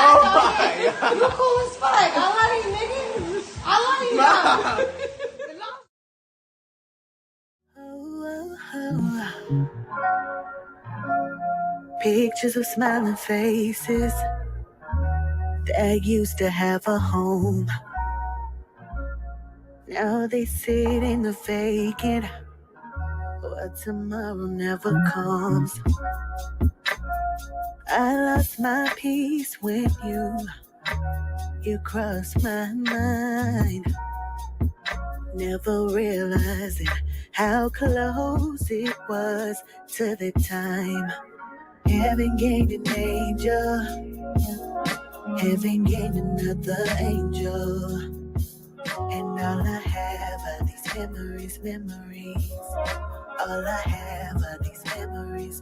Oh my God. You cool as fuck. I love you, nigga. I love you. Pictures of smiling faces that used to have a home. Now they sit in the vacant, but tomorrow never comes. I lost my peace when you crossed my mind. Never realizing how close it was to the time. Heaven gained an angel, heaven gained another angel, and all I have are these memories. All I have are these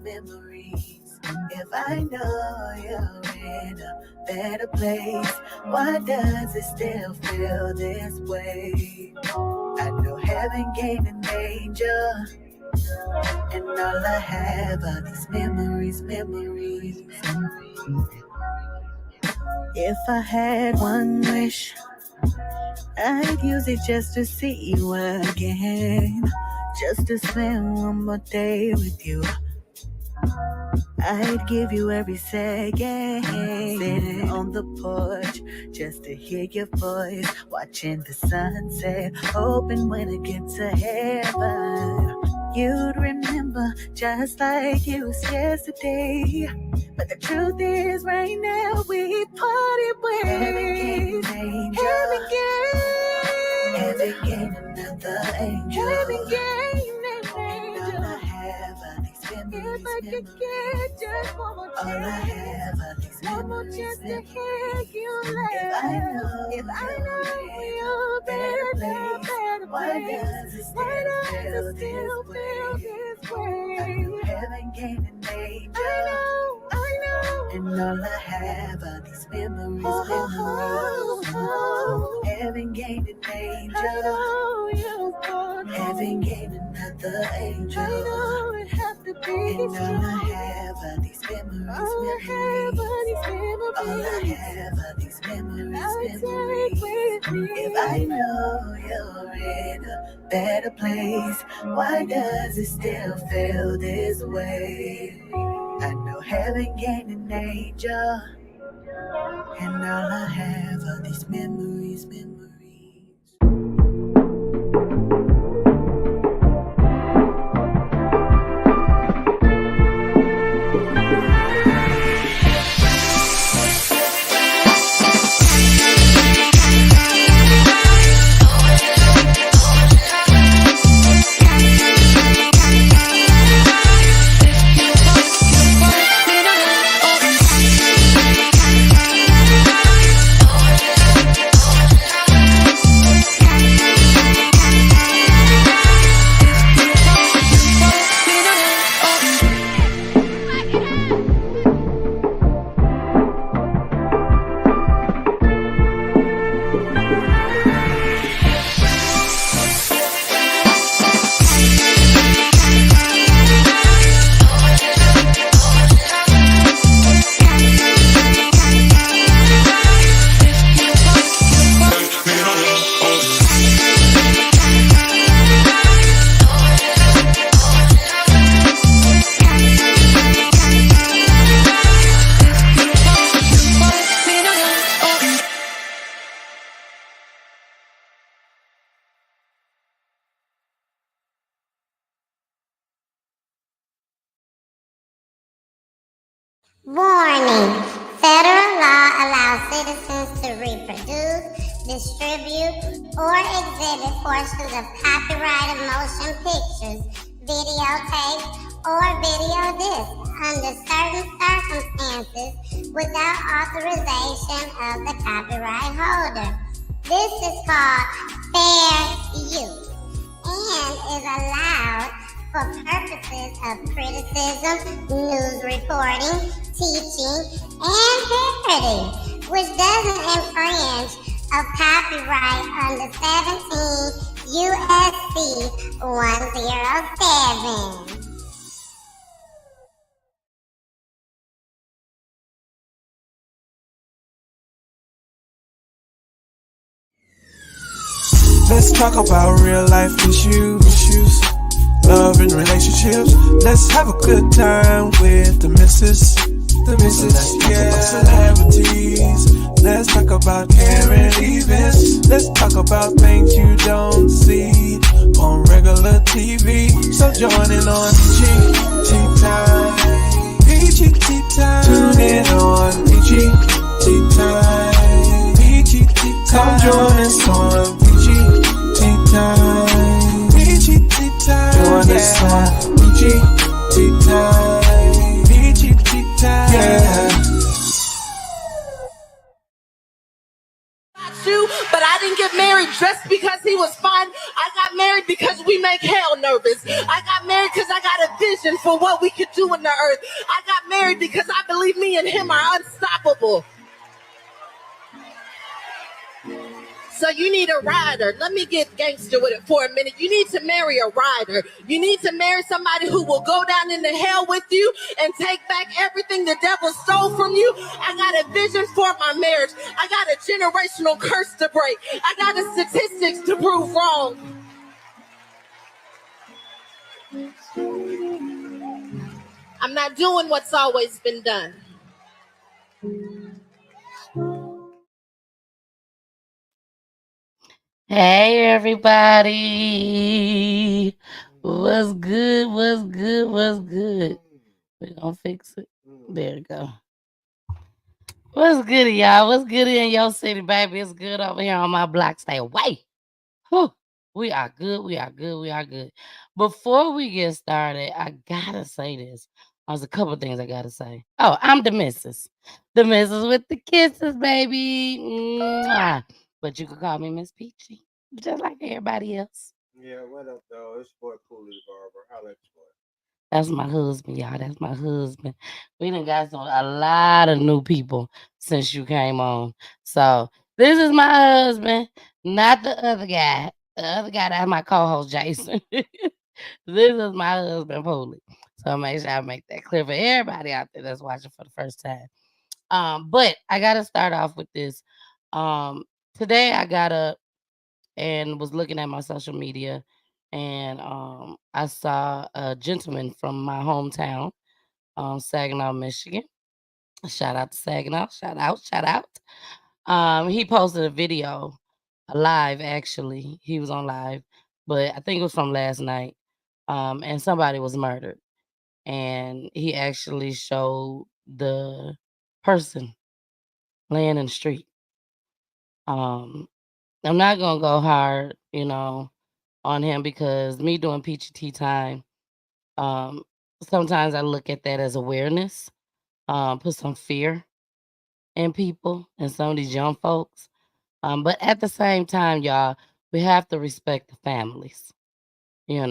memories. If I know you're in a better place, why does it still feel this way? I know heaven gave an angel, and all I have are these memories. If I had one wish, I'd use it just to see you again, just to spend one more day with you. I'd give you every second, sitting on the porch just to hear your voice, watching the sunset, hoping when I get to heaven you'd remember just like it was yesterday. But the truth is right now we parted ways. Heaven gained another angel. Heaven gained an angel. All I have are these memories. If I could get just one more chance, all I have are these memories. One more chance to hear you laugh. If I know you're better, why does it still feel this way? I know heaven gained an angel. I know. And all I have are these memories. Heaven gained an angel. Heaven gained another angel. I know it have to be. And all I have are these memories. All I have are these memories. If I know you're in a better place, why does it still feel this way? I know heaven gained an angel, and all I have are these memories. Warning! Federal law allows citizens to reproduce, distribute, or exhibit portions of copyrighted motion pictures, videotapes, or video discs under certain circumstances without authorization of the copyright holder. This is called fair use and is allowed for purposes of criticism, news reporting, teaching, and parody, which doesn't infringe of copyright under 17 U.S.C. 107. Let's talk about real life issues, love and relationships. Let's have a good time with the missus. Yeah, celebrities. Let's talk about current events. Let's talk about things you don't see on regular TV. So join in on PG Time. PG Time. Tune in on PG Time. PG Time. Come join us on PG Time. PG Time. Join us on PG Time. PG Time. Yeah. But I didn't get married just because he was fun. I got married because we make hell nervous. I got married because I got a vision for what we could do in the earth. I got married because I believe me and him are unstoppable. So you need a rider. Let me get gangster with it for a minute. You need to marry a rider. You need to marry somebody who will go down into hell with you and take back everything the devil stole from you. I got a vision for my marriage. I got a generational curse to break. I got the statistics to prove wrong. I'm not doing what's always been done. Hey everybody. What's good? What's good? What's good? We're gonna fix it. There we go. What's good, y'all? What's good in your city, baby? It's good over here on my block. Stay away. Whew. We are good. We are good. We are good. Before we get started, I gotta say this. There's a couple things I gotta say. Oh, I'm the missus. The missus with the kisses, baby. Mwah. But you can call me Miss Peachy, just like everybody else. Yeah, what up, though? It's your boy Cooley the Barber. Holla at your boy. That's my husband, y'all. That's my husband. We done got a lot of new people since you came on. So this is my husband, not the other guy. The other guy, that's my co-host, Jason. This is my husband, Poolie. So make sure I make that clear for everybody out there that's watching for the first time. But I gotta start off with this. Today I got up and was looking at my social media, and I saw a gentleman from my hometown, Saginaw, Michigan. Shout out to Saginaw. Shout out. Shout out. He posted a video, a live actually. He was on live, but I think it was from last night. And somebody was murdered, and he actually showed the person laying in the street. Um, I'm not gonna go hard, on him because me doing peachy tea time, um, sometimes I look at that as awareness, put some fear in people and some of these young folks. But at the same time, y'all, we have to respect the families. You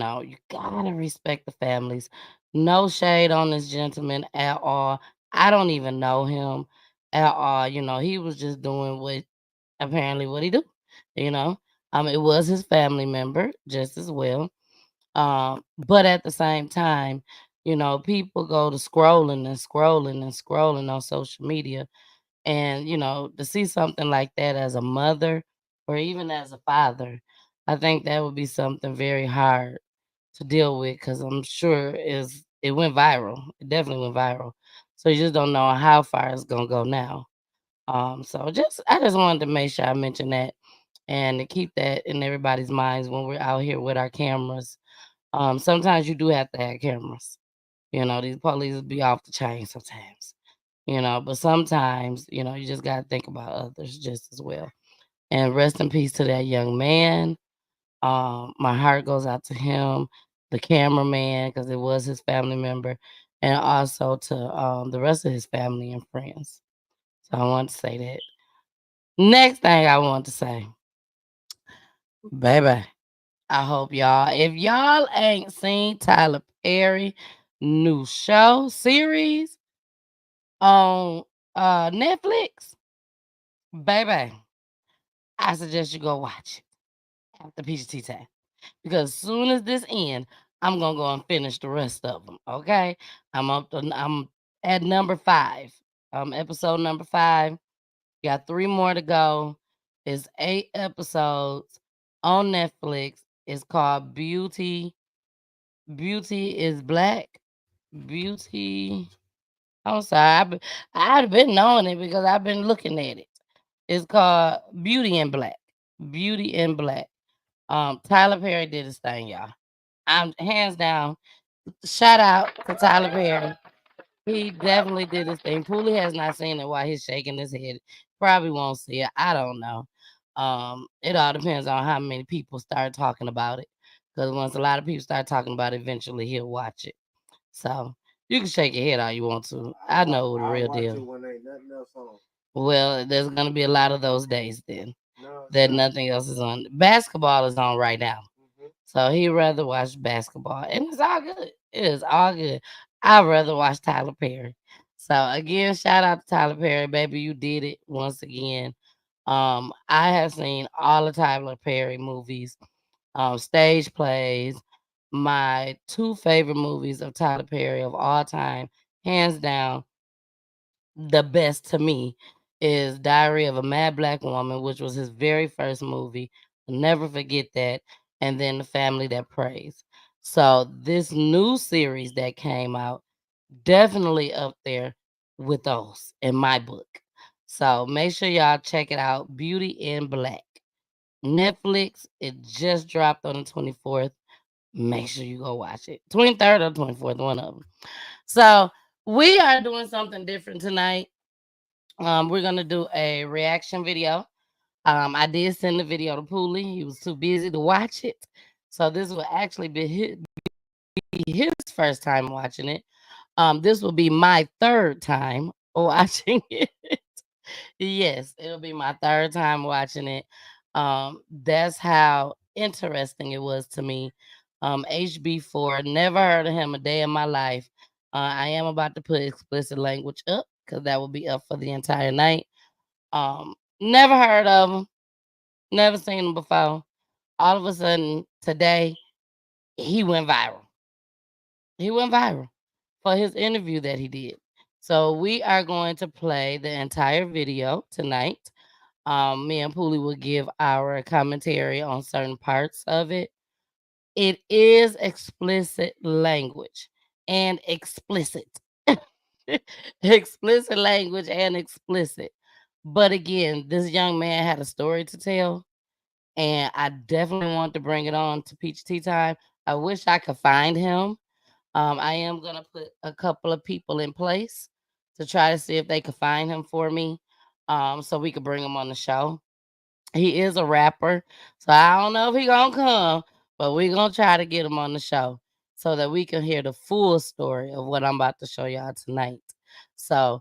gotta respect the families. No shade on this gentleman at all. I don't even know him at all. He was just doing what he do. You know, it was his family member just as well. But at the same time, people go to scrolling and scrolling and scrolling on social media. And, to see something like that as a mother or even as a father, I think that would be something very hard to deal with because I'm sure it went viral. It definitely went viral. So you just don't know how far it's gonna go now. So I just wanted to make sure I mention that and to keep that in everybody's minds when we're out here with our cameras. Sometimes you do have to have cameras. These police be off the chain sometimes. But sometimes, you just gotta think about others just as well. And rest in peace to that young man. My heart goes out to him, the cameraman, because it was his family member, and also to the rest of his family and friends. So I want to say that. Next thing I want to say, baby, I hope if y'all ain't seen Tyler Perry new show series on Netflix, baby, I suggest you go watch it after PGT time. Because as soon as this ends, I'm gonna go and finish the rest of them. Okay, I'm at number 5, episode number 5. Got 3 more to go. It's 8 episodes. on Netflix. It's called Beauty. Beauty is Black. Beauty. I'm sorry. I've been knowing it because I've been looking at it. It's called Beauty in Black. Beauty in Black. Tyler Perry did his thing, y'all. I'm hands down. Shout out to Tyler Perry. He definitely did his thing. Pooley has not seen it while he's shaking his head. Probably won't see it. I don't know. It all depends on how many people start talking about it. Because once a lot of people start talking about it, eventually he'll watch it. So you can shake your head all you want to. I know the real deal. When ain't nothing else on. Well, there's gonna be a lot of those days then No, that nothing else is on. Basketball is on right now. So he'd rather watch basketball. And it's all good. It is all good. I'd rather watch Tyler Perry. So again, shout out to Tyler Perry, baby. You did it once again. I have seen all the Tyler Perry movies, stage plays. My two favorite movies of Tyler Perry of all time, hands down, the best to me is Diary of a Mad Black Woman, which was his very first movie. I'll never forget that. And then The Family That Prays. So this new series that came out, definitely up there with those in my book. So make sure y'all check it out. Beauty in Black. Netflix, it just dropped on the 24th. Make sure you go watch it. 23rd or 24th, one of them. So we are doing something different tonight. We're gonna do a reaction video. I did send the video to Pooley. He was too busy to watch it, so this will actually be his first time watching it. This will be my third time watching it. Yes, it'll be my third time watching it. That's how interesting it was to me. HB4, never heard of him a day in my life. I am about to put explicit language up because that will be up for the entire night. Never heard of him, never seen him before. All of a sudden today, he went viral. He went viral for his interview that he did. So we are going to play the entire video tonight. Me and Pooley will give our commentary on certain parts of it. It is explicit language and explicit. Explicit language and explicit. But again, this young man had a story to tell, and I definitely want to bring it on to Peach Tea Time. I wish I could find him. I am gonna put a couple of people in place to try to see if they could find him for me, so we could bring him on the show. He is a rapper, so I don't know if he gonna come, but we're gonna try to get him on the show so that we can hear the full story of what I'm about to show y'all tonight. So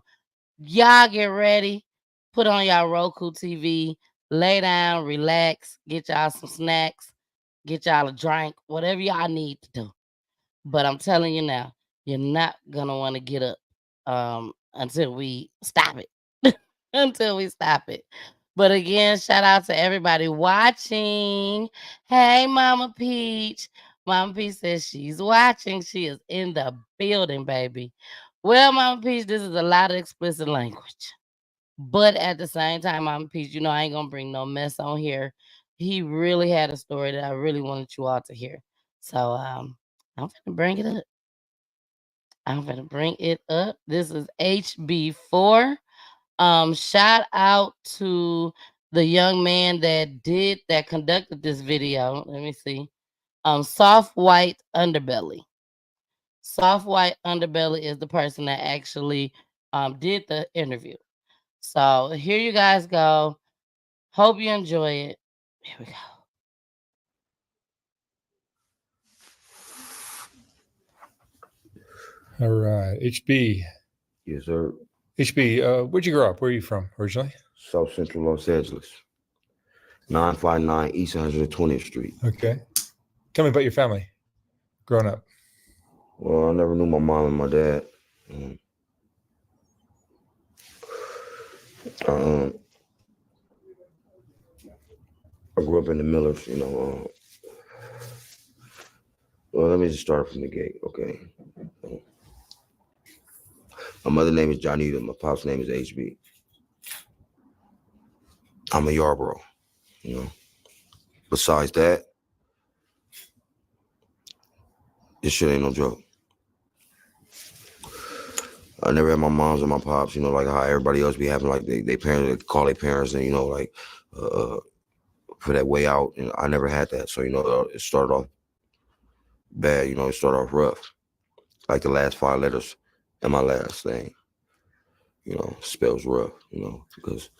y'all get ready, put on y'all Roku TV, lay down, relax, get y'all some snacks, get y'all a drink, whatever y'all need to do. But I'm telling you now, you're not gonna want to get up until we stop it. Until we stop it. But again, shout out to everybody watching. Hey, Mama Peach. Mama Peach says she's watching. She is in the building, baby. Well, Mama Peach, this is a lot of explicit language. But at the same time, Mama Peach, you know I ain't gonna bring no mess on here. He really had a story that I really wanted you all to hear. So I'm gonna bring it up. I'm gonna bring it up. This is HB4. Shout out to the young man that conducted this video. Let me see. Soft White Underbelly. Soft White Underbelly is the person that actually did the interview. So here you guys go. Hope you enjoy it. Here we go. All right, HB. Yes, sir. HB, where'd you grow up? Where are you from originally? South Central Los Angeles. 959 East 120th Street. Okay. Tell me about your family growing up. Well, I never knew my mom and my dad. I grew up in the Millers, you know. Well, let me just start from the gate, okay? My mother's name is Johnita. My pop's name is HB. I'm a Yarborough, you know. Besides that, this shit ain't no joke. I never had my moms and my pops, you know, like how everybody else be having, like they parents, they call their parents and, you know, like for that way out. And I never had that. So, you know, it started off bad, you know, it started off rough. Like the last 5 letters in my last name, you know, spells rough, you know, because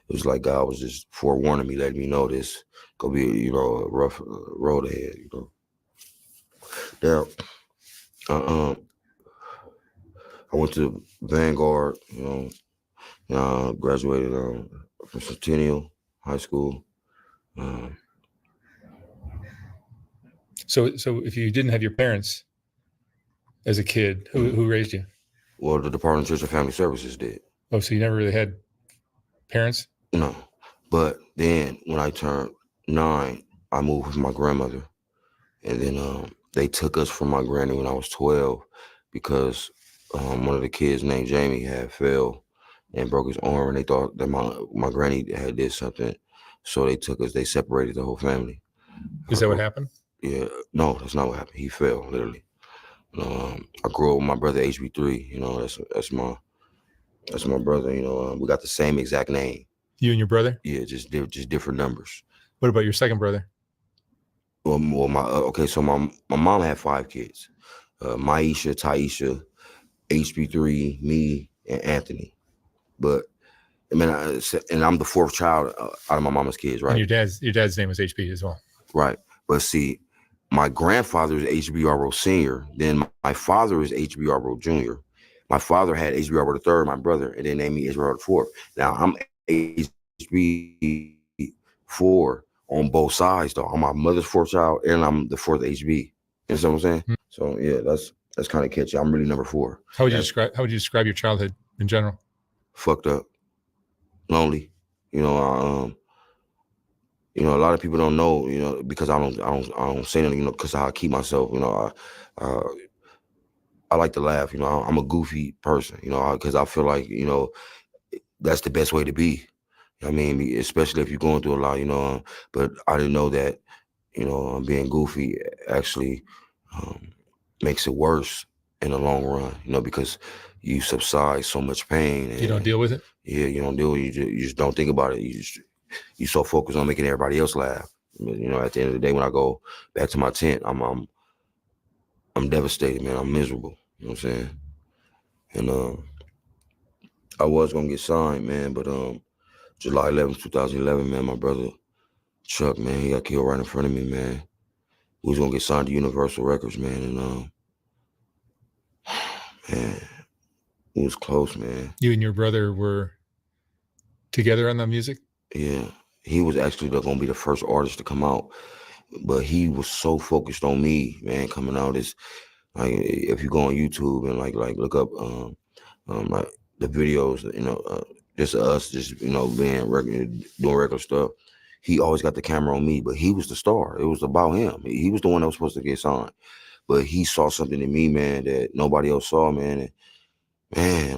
it was like God was just forewarning me, letting me know this gonna be, you know, a rough road ahead, you know. Now, I went to Vanguard, you know, graduated from Centennial High School. So if you didn't have your parents as a kid, who raised you? Well, the Department of Church and Family Services did. Oh, so you never really had parents? No. But then when I turned 9, I moved with my grandmother. And then they took us from my granny when I was 12 because one of the kids named Jamie had fell and broke his arm, and they thought that my granny had did something. So they took us, they separated the whole family. Is that what happened? Yeah. No, that's not what happened. He fell, literally. I grew up with my brother HB3, you know, that's my brother, you know. We got the same exact name. You and your brother? Yeah, just different numbers. What about your second brother? Well, so my mom had 5 kids. Maisha, Taisha, HB3, me, and Anthony. But I mean, and I'm the 4th child out of my mama's kids, right? And your dad's name was HB as well. Right. But see, my grandfather is HBRO Senior. Then my father is HBRO Junior. My father had HBRO the 3rd, my brother, and then named me HBRO the 4th. Now I'm HB4 on both sides, though. I'm my mother's 4th child, and I'm the 4th HB. You know what I'm saying? Mm-hmm. So yeah, that's kind of catchy. I'm really number 4. How would you describe your childhood in general? Fucked up, lonely. You know, you know, a lot of people don't know, you know, because I don't say nothing, you know, because I keep myself, you know, I like to laugh, you know, I'm a goofy person, you know, because I feel like, you know, that's the best way to be. I mean, especially if you're going through a lot, you know, but I didn't know that, you know, being goofy actually makes it worse in the long run, you know, because you subside so much pain. And, you don't deal with it? Yeah, you don't deal with it. You just don't think about it. You so focused on making everybody else laugh. You know, at the end of the day, when I go back to my tent, I'm devastated, man. I'm miserable. You know what I'm saying? And I was gonna get signed, man, but July 11th, 2011, man, my brother Chuck, man, he got killed right in front of me, man. We was gonna get signed to Universal Records, man, and man, it was close, man. You and your brother were together on the music? Yeah, he was actually gonna be the first artist to come out, but he was so focused on me, man, coming out. Is like, if you go on YouTube and like look up like the videos, you know, just us, just, you know, doing regular stuff. He always got the camera on me, but he was the star. It was about him. He was the one that was supposed to get signed, but he saw something in me, man, that nobody else saw, man. And man,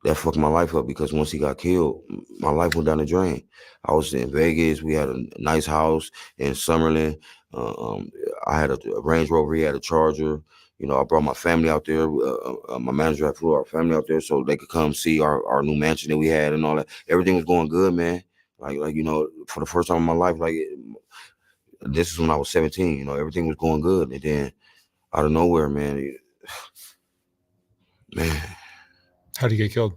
that fucked my life up, because once he got killed, my life went down the drain. I was in Vegas. We had a nice house in Summerlin. I had a Range Rover. He had a Charger. You know, I brought my family out there. My manager had flew our family out there so they could come see our new mansion that we had and all that. Everything was going good, man. Like you know, for the first time in my life, like this is when I was 17. You know, everything was going good, and then out of nowhere, man. How did he get killed?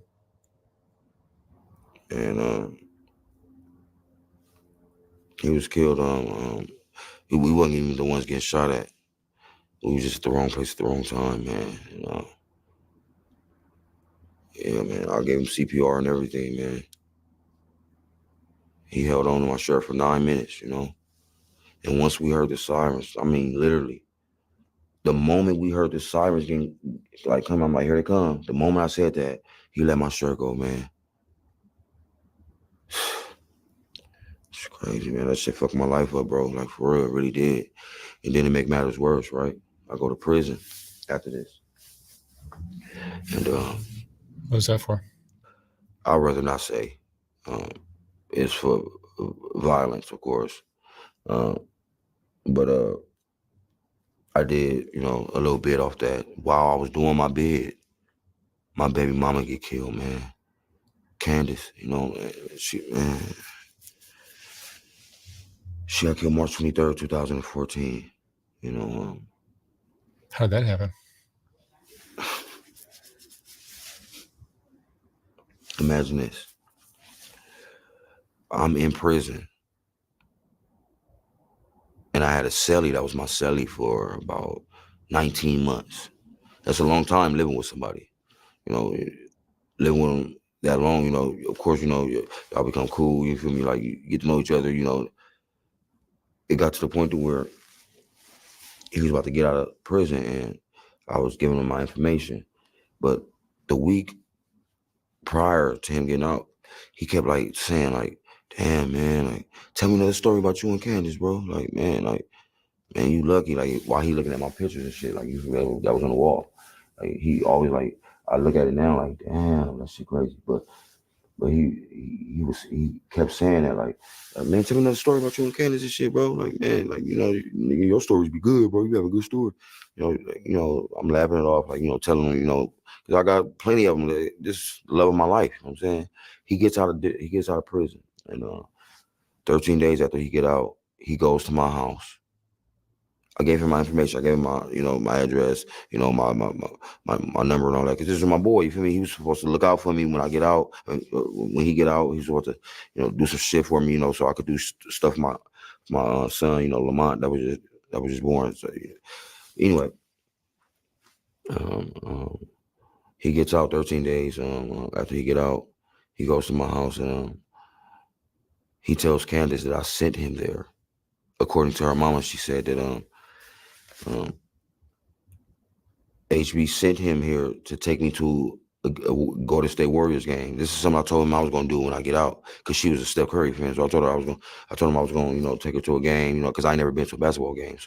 And he was killed. We wasn't even the ones getting shot at. We was just at the wrong place at the wrong time, man. You know. Yeah, man. I gave him CPR and everything, man. He held on to my shirt for 9 minutes, you know. And once we heard the sirens, I mean, literally, the moment we heard the sirens getting like come, I'm like, here they come. The moment I said that, he let my shirt go, man. It's crazy, man. That shit fucked my life up, bro. Like, for real, it really did. And then to make matters worse, right? I go to prison after this. And what was that for? I'd rather not say. It's for violence, of course. But I did, you know, a little bit off that. While I was doing my bid, my baby mama get killed, man. Candace, you know, she got killed March 23rd, 2014. You know, how'd that happen? Imagine this. I'm in prison. And I had a cellie that was my cellie for about 19 months. That's a long time living with somebody. You know, living with them that long, you know, of course, you know, y'all become cool, you feel me? Like, you get to know each other, you know. It got to the point to where he was about to get out of prison and I was giving him my information. But the week prior to him getting out, he kept like saying like, damn, man, like, tell me another story about you and Candace, bro. Like, man, you lucky. Like, while he looking at my pictures and shit, like, that was on the wall. Like, he always like, I look at it now like, damn, that shit crazy. But he kept saying that like, man, tell me another story about you and Candace and shit, bro. Like, man, like, you know, your stories be good, bro. You have a good story. You know, I'm laughing it off, like, you know, telling him, you know, because I got plenty of them. This love of my life. You know what I'm saying? He gets out of prison, and 13 days after he get out, he goes to my house. I gave him my information. I gave him my, you know, my address, you know, my number and all that. Cause this is my boy. You feel me? He was supposed to look out for me when I get out. When he get out, he's supposed to, you know, do some shit for me, you know, so I could do stuff. My son, you know, Lamont, that was just born. So anyway, he gets out 13 days. After he get out, he goes to my house and he tells Candace that I sent him there. According to her mama, she said that HB sent him here to take me to a Golden State Warriors game. This is something I told him I was going to do when I get out, because she was a Steph Curry fan. So I told him I was going to, you know, take her to a game, you know, because I never been to a basketball game.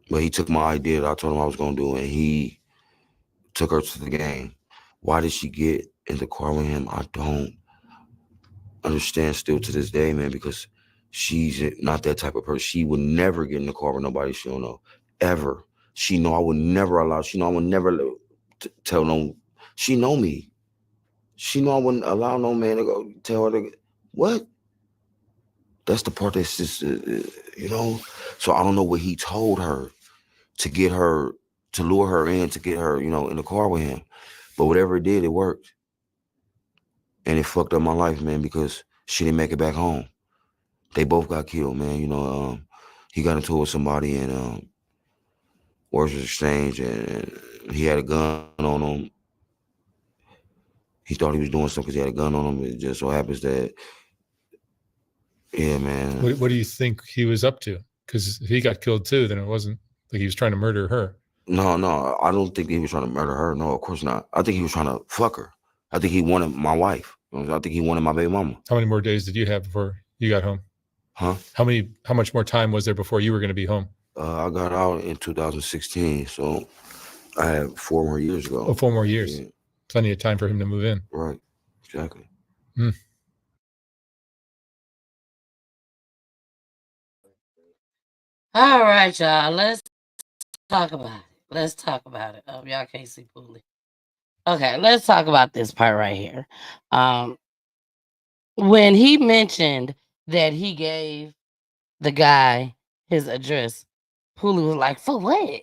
But he took my idea that I told him I was going to do, and he took her to the game. Why did she get in the car with him? I don't understand still to this day, man, because she's not that type of person. She would never get in the car with nobody she don't know, ever. She know I would never tell no. She know me. She know I wouldn't allow no man to go tell her to what. That's the part that's just, you know. So I don't know what he told her to get her, to lure her in, to get her, you know, in the car with him. But whatever it did, it worked. And it fucked up my life, man, because she didn't make it back home. They both got killed, man. You know, he got into it with somebody and words was exchanged, and he had a gun on him. He thought he was doing something because he had a gun on him. It just so happens that, yeah, man. What do you think he was up to? Because if he got killed too, then it wasn't like he was trying to murder her. No, I don't think he was trying to murder her. No, of course not. I think he was trying to fuck her. I think he wanted my wife. I think he wanted my baby mama. How many more days did you have before you got home? Huh? How much more time was there before you were going to be home? I got out in 2016, so I had 4 more years ago. Oh, 4 more years. Yeah. Plenty of time for him to move in. Right. Exactly. All right, y'all. Let's talk about it. Oh, y'all can't see Poolie. Okay, let's talk about this part right here. When he mentioned that he gave the guy his address, Poolie was like, "For what?"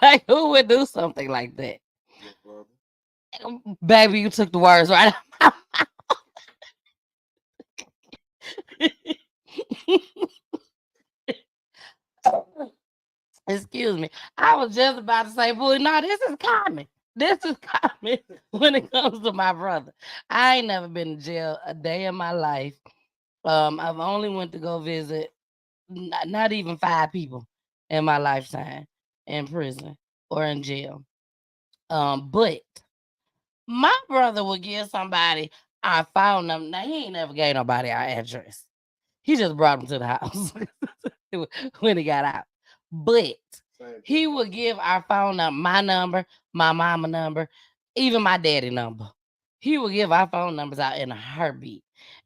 Like, who would do something like that? Baby, you took the words right out of my mouth. Excuse me. I was just about to say, boy, no, this is common. This is common when it comes to my brother. I ain't never been to jail a day in my life. I've only went to go visit not even 5 people in my lifetime in prison or in jail. But my brother would give somebody our phone number. Now, he ain't never gave nobody our address. He just brought them to the house when he got out. But he would give our phone number, my number, my mama number, even my daddy number. He would give our phone numbers out in a heartbeat.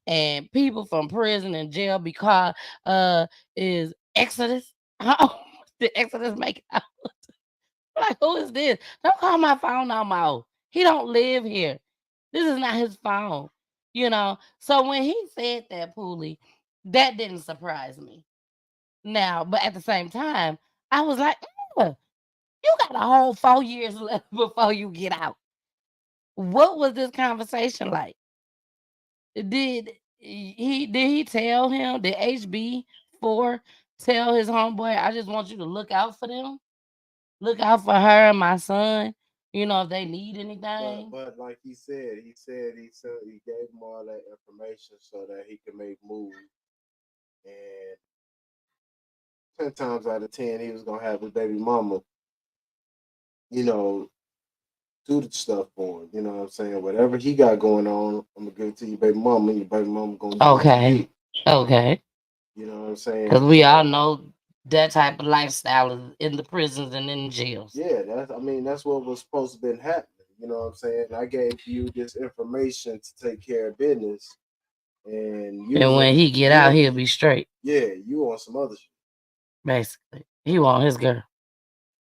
and people from prison and jail because is Exodus. How did Exodus make it out? Like, who is this? Don't call my phone no more. He don't live here. This is not his phone. You know. So when he said that, Poolie, that didn't surprise me. Now, but at the same time, I was like, you got a whole 4 years left before you get out. What was this conversation like? Did he tell him? Did HB4 tell his homeboy, I just want you to look out for them? Look out for her and my son. You know, if they need anything. But like he said he gave him all that information so that he could make moves. And 10 times out of 10, he was gonna have his baby mama, you know, do the stuff for him. You know what I'm saying? Whatever he got going on, I'm gonna give it to your baby mama, and your baby mama gonna do it for you. Okay. You know what I'm saying? Because we all know that type of lifestyle is in the prisons and in the jails. Yeah, that's what was supposed to been happening. You know what I'm saying? I gave you this information to take care of business, and when he get out, he'll be straight. Yeah, you want some other shit. Basically, he want his girl.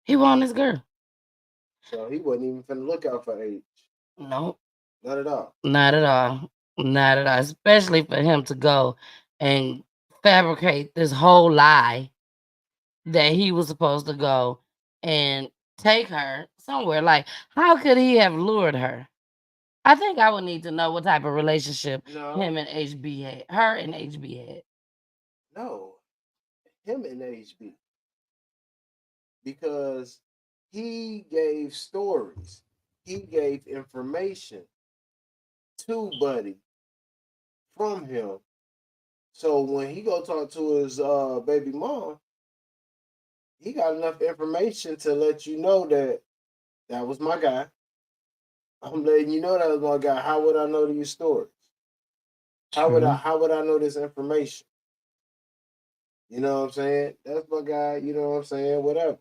He want his girl. So he wasn't even finna look out for age. Nope. Not at all. Not at all. Not at all. Especially for him to go and fabricate this whole lie that he was supposed to go and take her somewhere. Like, how could he have lured her? I think I would need to know what type of relationship him and HB had. Her and HB had. No, him and HB. Because he gave stories. He gave information to Buddy from him. So when he go talk to his baby mom, he got enough information to let you know that was my guy. I'm letting you know that was my guy. How would I know these stories? How would I know this information? You know what I'm saying? That's my guy. You know what I'm saying? Whatever.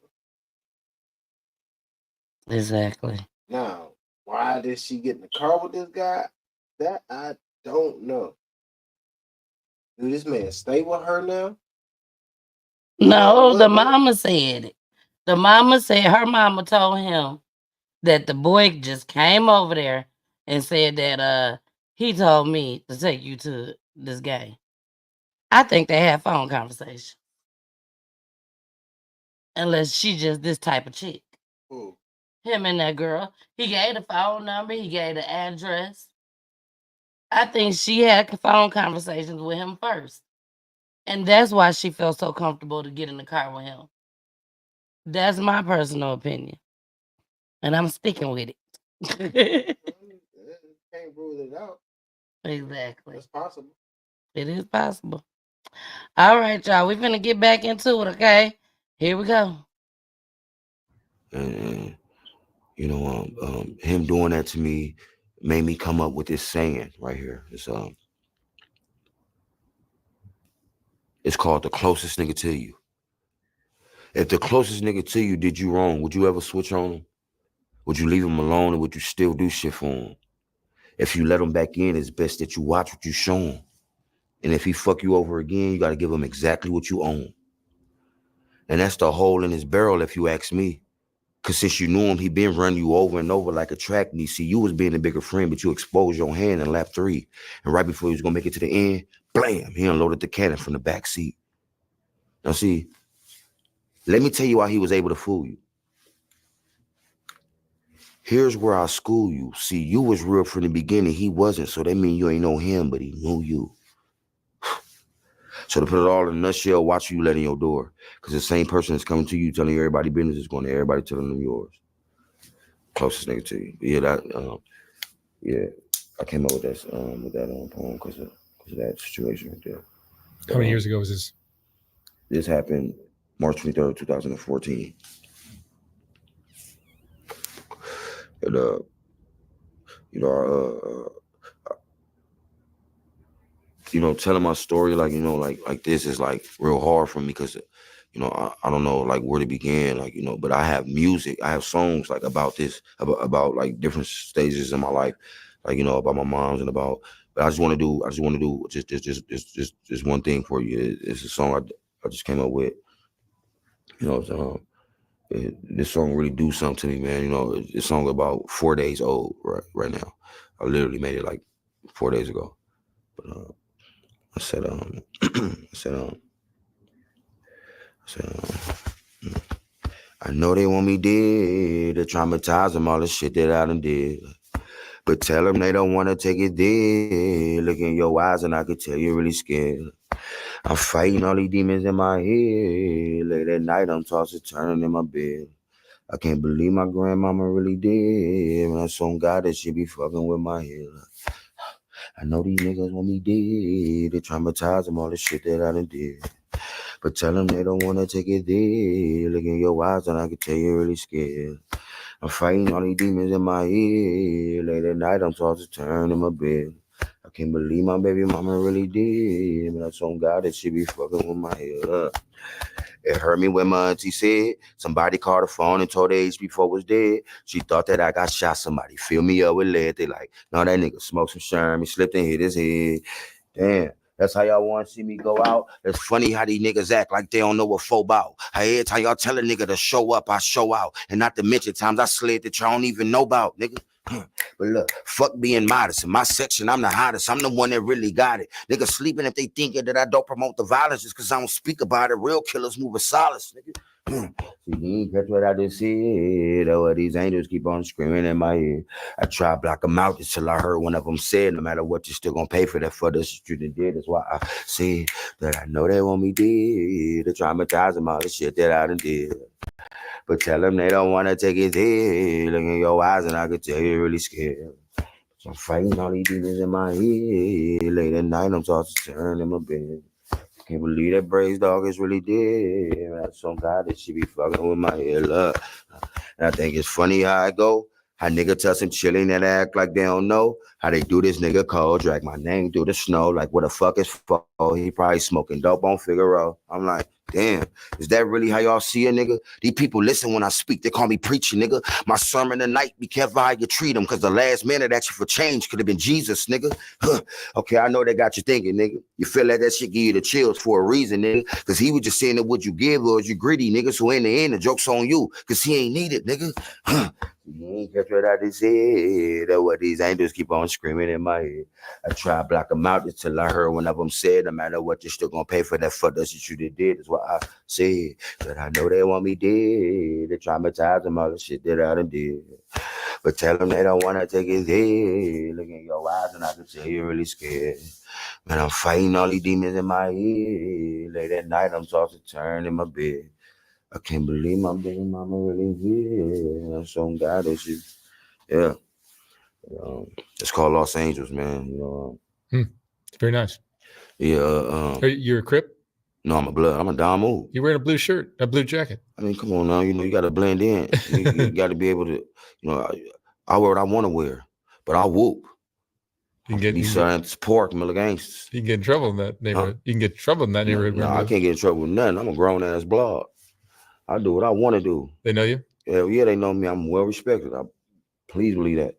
Exactly. Now, why did she get in the car with this guy? That I don't know. Do this man stay with her now? No, the mama said it. The mama said her mama told him that the boy just came over there and said that he told me to take you to this game. I think they had phone conversation. Unless she just this type of chick. Who? Him and that girl. He gave the phone number. He gave the address. I think she had phone conversations with him first. And that's why she felt so comfortable to get in the car with him. That's my personal opinion. And I'm sticking with it. Can't rule it out. Exactly. It's possible. It is possible. All right, y'all. We're finna get back into it, okay? Here we go. And you know, him doing that to me made me come up with this saying right here. It's called the closest nigga to you. If the closest nigga to you did you wrong, would you ever switch on him? Would you leave him alone, or would you still do shit for him? If you let him back in, it's best that you watch what you show him. And if he fuck you over again, you got to give him exactly what you own. And that's the hole in his barrel, if you ask me. Because since you knew him, he been running you over and over like a track meet. See, you was being a bigger friend, but you exposed your hand in lap 3. And right before he was going to make it to the end, blam, he unloaded the cannon from the back seat. Now, see, let me tell you why he was able to fool you. Here's where I school you. See, you was real from the beginning. He wasn't. So that means you ain't know him, but he knew you. So to put it all in a nutshell, watch you let in your door. Because the same person that's coming to you telling everybody business is going to everybody telling them yours. Closest nigga to you. Yeah, I came up with that poem because of that situation right there. How many years ago was this? This happened March 23rd, 2014. And telling my story like this is like real hard for me because I don't know like where to begin, but I have music, I have songs like about this, about like different stages in my life, about my mom's and about But I just want to do just one thing for you. It's a song I just came up with. You know, this song really do something to me, man. You know, this song about 4 days old right now. I literally made it like 4 days ago. But I said, I know they want me dead to traumatize them, all the shit that I done did. But tell them they don't want to take it there. Look in your eyes and I could tell you're really scared. I'm fighting all these demons in my head. Late at night, I'm tossing, turning in my bed. I can't believe my grandmama really did. When I saw God that she be fucking with my head. I know these niggas want me dead. They traumatize them, all the shit that I done did. But tell them they don't want to take it there. Look in your eyes and I can tell you're really scared. I'm fighting all these demons in my head. Late at night, I'm tossing, turning in my bed. I can't believe my baby mama really did. When I saw God that she be fucking with my head. It hurt me when my auntie said somebody called the phone and told her HB4 was dead. She thought that I got shot. Somebody filled me up with lead. They like, no, that nigga smoked some sherm. He slipped and hit his head. Damn. That's how y'all want to see me go out? It's funny how these niggas act like they don't know what folk about. How every time y'all tell a nigga to show up, I show out. And not to mention times I slid that y'all don't even know about, nigga. But look, fuck being modest. In my section, I'm the hottest. I'm the one that really got it. Niggas sleeping if they thinking that I don't promote the violence just because I don't speak about it. Real killers move with solace, nigga. See, you ain't catch what I just said. Oh, these angels keep on screaming in my ear. I try to block them out until I heard one of them said, no matter what, you're still gonna pay for that for this shit you done did. That's why I said that I know they want me dead. To traumatize them all the shit that I done did. But tell them they don't want to take it there. Look in your eyes and I can tell you're really scared. So I'm fighting all these demons in my head. Late at night, I'm tossing, turning in my bed. Can't believe that Braves dog is really dead. That's some guy that she be fucking with my head up. And I think it's funny how I go. How nigga tell some chilling and act like they don't know. How they do this nigga cold, drag my name through the snow. Like what the fuck is fuck? He probably smoking dope on Figaro. I'm like, damn, is that really how y'all see a nigga? These people listen when I speak, they call me preacher, nigga. My sermon tonight, be careful how you treat them, cause the last man that asked you for change could have been Jesus, nigga. Okay, I know they got you thinking, nigga. You feel like that shit give you the chills for a reason, nigga. Cause he was just saying that what you give or is you greedy, nigga. So in the end, the joke's on you, cause he ain't need it, nigga. You ain't catch what I just said. Or what these angels keep on screaming in my head. I try to block them out until I heard one of them said, no matter what, you're still gonna pay for that fuck that shit you did. That's what I said. But I know they want me dead. They traumatize them all the shit that I done did. But tell them they don't wanna take it there. Look in your eyes and I can tell you're really scared. Man, I'm fighting all these demons in my head. Late at night, I'm tossing, turning in my bed. I can't believe my baby mama really here. I'm so glad that she, yeah. It's called Los Angeles, man. You know. It's very nice. Yeah. Are you a Crip? No, I'm a blood. I'm a Don Mood. You're wearing a blue shirt, a blue jacket. I mean, come on now. You know, you got to blend in. You got to be able to, you know, I wear what I want to wear, but I whoop. You can get support Miller Gangsters. You can get in trouble in that neighborhood. You can get in trouble in that neighborhood. No, I can't get in trouble with nothing. I'm a grown ass blog. I do what I want to do. They know you? Yeah, they know me. I'm well respected. Please believe that.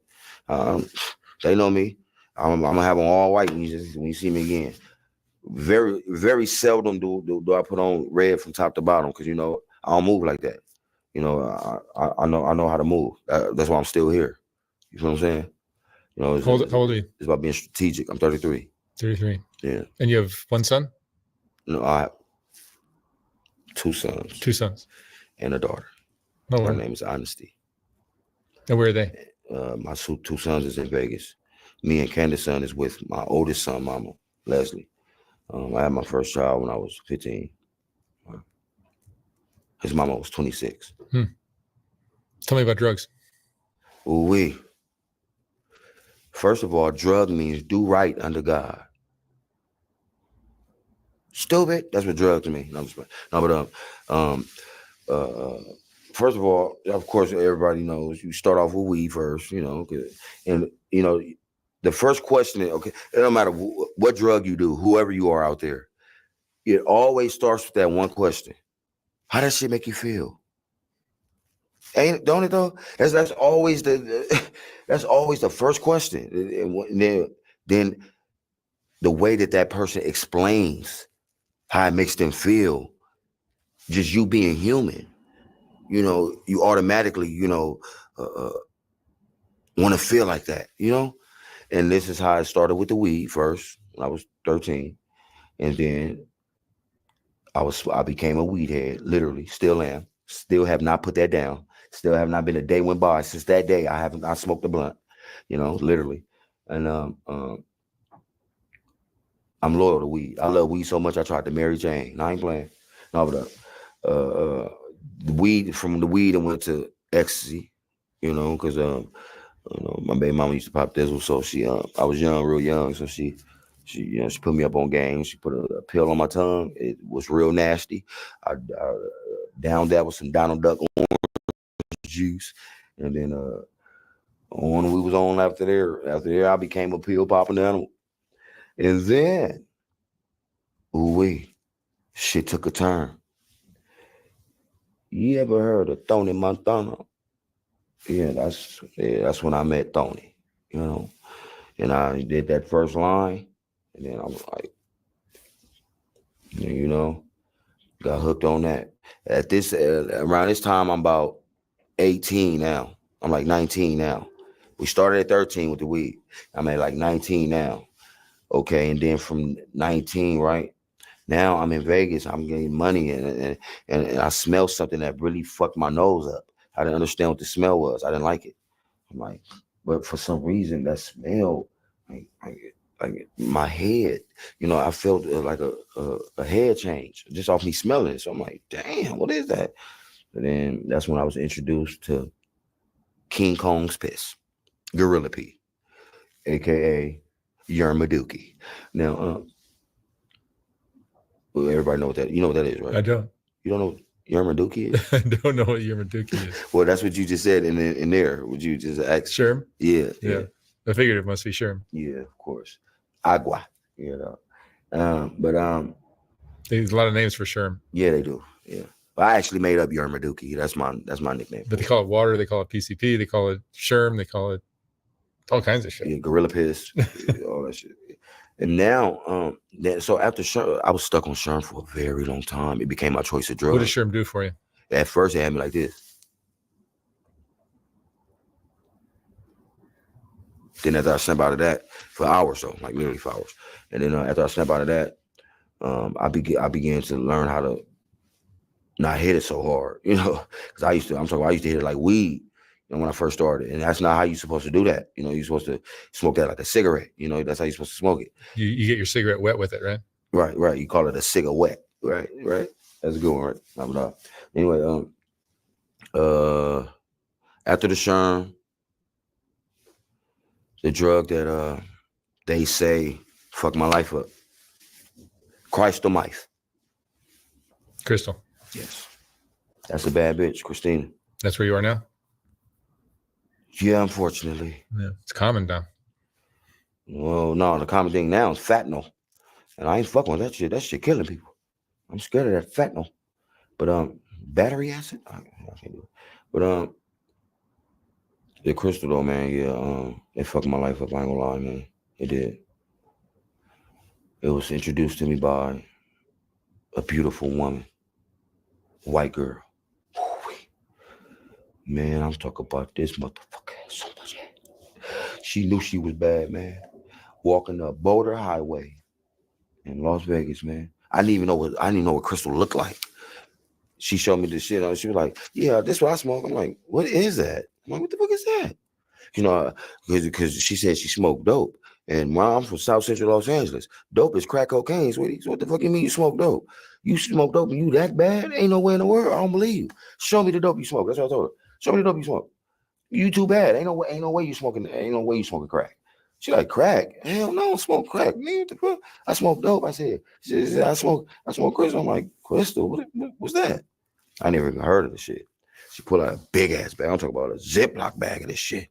They know me. I'm gonna have on all white when you see me again. Very, very seldom do I put on red from top to bottom because you know I don't move like that. You know, I know how to move. That's why I'm still here. You know what I'm saying? You know, how old are you? It's about being strategic. I'm 33. 33. Yeah. And you have one son? No, I have 2 sons. 2 sons. And a daughter. Oh, her name is Honesty. And where are they? My 2 sons is in Vegas. Me and Candace's son is with my oldest son, Mama, Leslie. I had my first child when I was 15. His mama was 26. Tell me about drugs. Ooh-wee. First of all, drug means do right under God. Stupid. That's what drugs mean. First of all, of course, everybody knows you start off with weed first, you know, and you know, the first question is, okay, it don't matter what drug you do, whoever you are out there, it always starts with that one question. How does shit make you feel? Don't it though? That's always the first question. And then the way that person explains how it makes them feel, just you being human, you know, you automatically, you know, want to feel like that, you know? And this is how it started with the weed first when I was 13. And then I became a weed head, literally, still am. Still have not put that down. Still have not been a day went by since that day. I smoked a blunt, you know, literally. And I'm loyal to weed. I love weed so much I tried to marry Jane. No, I ain't playing. No, but the weed and went to ecstasy, you know, because you know, my baby mama used to pop thizzle, so she I was real young, so she you know, she put me up on game. She put a pill on my tongue. It was real nasty. I downed that with some Donald Duck orange juice, and then on we was on after there I became a pill popping animal. And then shit took a turn. You ever heard of Tony Montana? Yeah, that's when I met Tony, you know. And I did that first line, and then I was like, you know, got hooked on that. At this around this time, I'm about 18 now. I'm like 19 now. We started at 13 with the weed. I'm at like 19 now. Okay, and then from 19, right? Now I'm in Vegas. I'm getting money, and I smelled something that really fucked my nose up. I didn't understand what the smell was. I didn't like it. I'm like, but for some reason that smell, like my head, you know, I felt like a head change just off me smelling it. So I'm like, damn, what is that? And then that's when I was introduced to King Kong's piss, Gorilla P, aka Yermaduki. Now, well, everybody know what that. You know what that is, right? I don't. You don't know what Yermaduki is? I don't know what Yermaduki is. Well, that's what you just said in there. Would you just ask? Sherm? Yeah. I figured it must be Sherm. Yeah, of course. Agua, you know. But there's a lot of names for Sherm. Yeah, they do. Yeah. But I actually made up Yermaduki. That's my nickname. But they call it water, they call it PCP, they call it Sherm, they call it all kinds of shit. Yeah, Gorilla Piss, all that shit. And now, so after Sherm, I was stuck on Sherm for a very long time. It became my choice of drug. What does Sherm do for you? At first, it had me like this. Then after I snapped out of that for hours, so like literally for hours. And then after I snapped out of that, I began to learn how to not hit it so hard, you know, because I used to hit it like weed, you know, when I first started, and that's not how you're supposed to do that. You know, you're supposed to smoke that like a cigarette. You know, that's how you're supposed to smoke it. You get your cigarette wet with it, right? Right. You call it a cigarette, right? That's a good one, right? Anyway, after the Sherm, the drug that they say fucked my life up, Crystal Meth. Crystal. Yes. That's a bad bitch, Christina. That's where you are now? Yeah, unfortunately. Yeah, it's common now. Well, no, the common thing now is fentanyl. And I ain't fucking with that shit. That shit killing people. I'm scared of that fentanyl. But battery acid? I can't do it. But the crystal though, man, yeah, it fucked my life up, I ain't gonna lie, man. It did. It was introduced to me by a beautiful woman. White girl. Man, I'm talking about this motherfucker so much. She knew she was bad, man. Walking up Boulder Highway in Las Vegas, man. I didn't even know what crystal looked like. She showed me the shit. She was like, "Yeah, this is what I smoke." I'm like, "What is that?" I'm like, "What the fuck is that?" You know, because she said she smoked dope. And I'm from South Central Los Angeles. Dope is crack cocaine, sweetie. So what the fuck you mean you smoke dope? You smoke dope and you that bad? Ain't no way in the world. I don't believe you. Show me the dope you smoke. That's what I told her. Show me the dope you smoke. You too bad. Ain't no way you smoking crack. She like, crack? Hell no, I don't smoke crack. Man, what the fuck? I smoke dope. I said, I smoke crystal. I'm like, crystal? What's that? I never even heard of the shit. She pulled out a big ass bag. I'm talking about a Ziploc bag of this shit.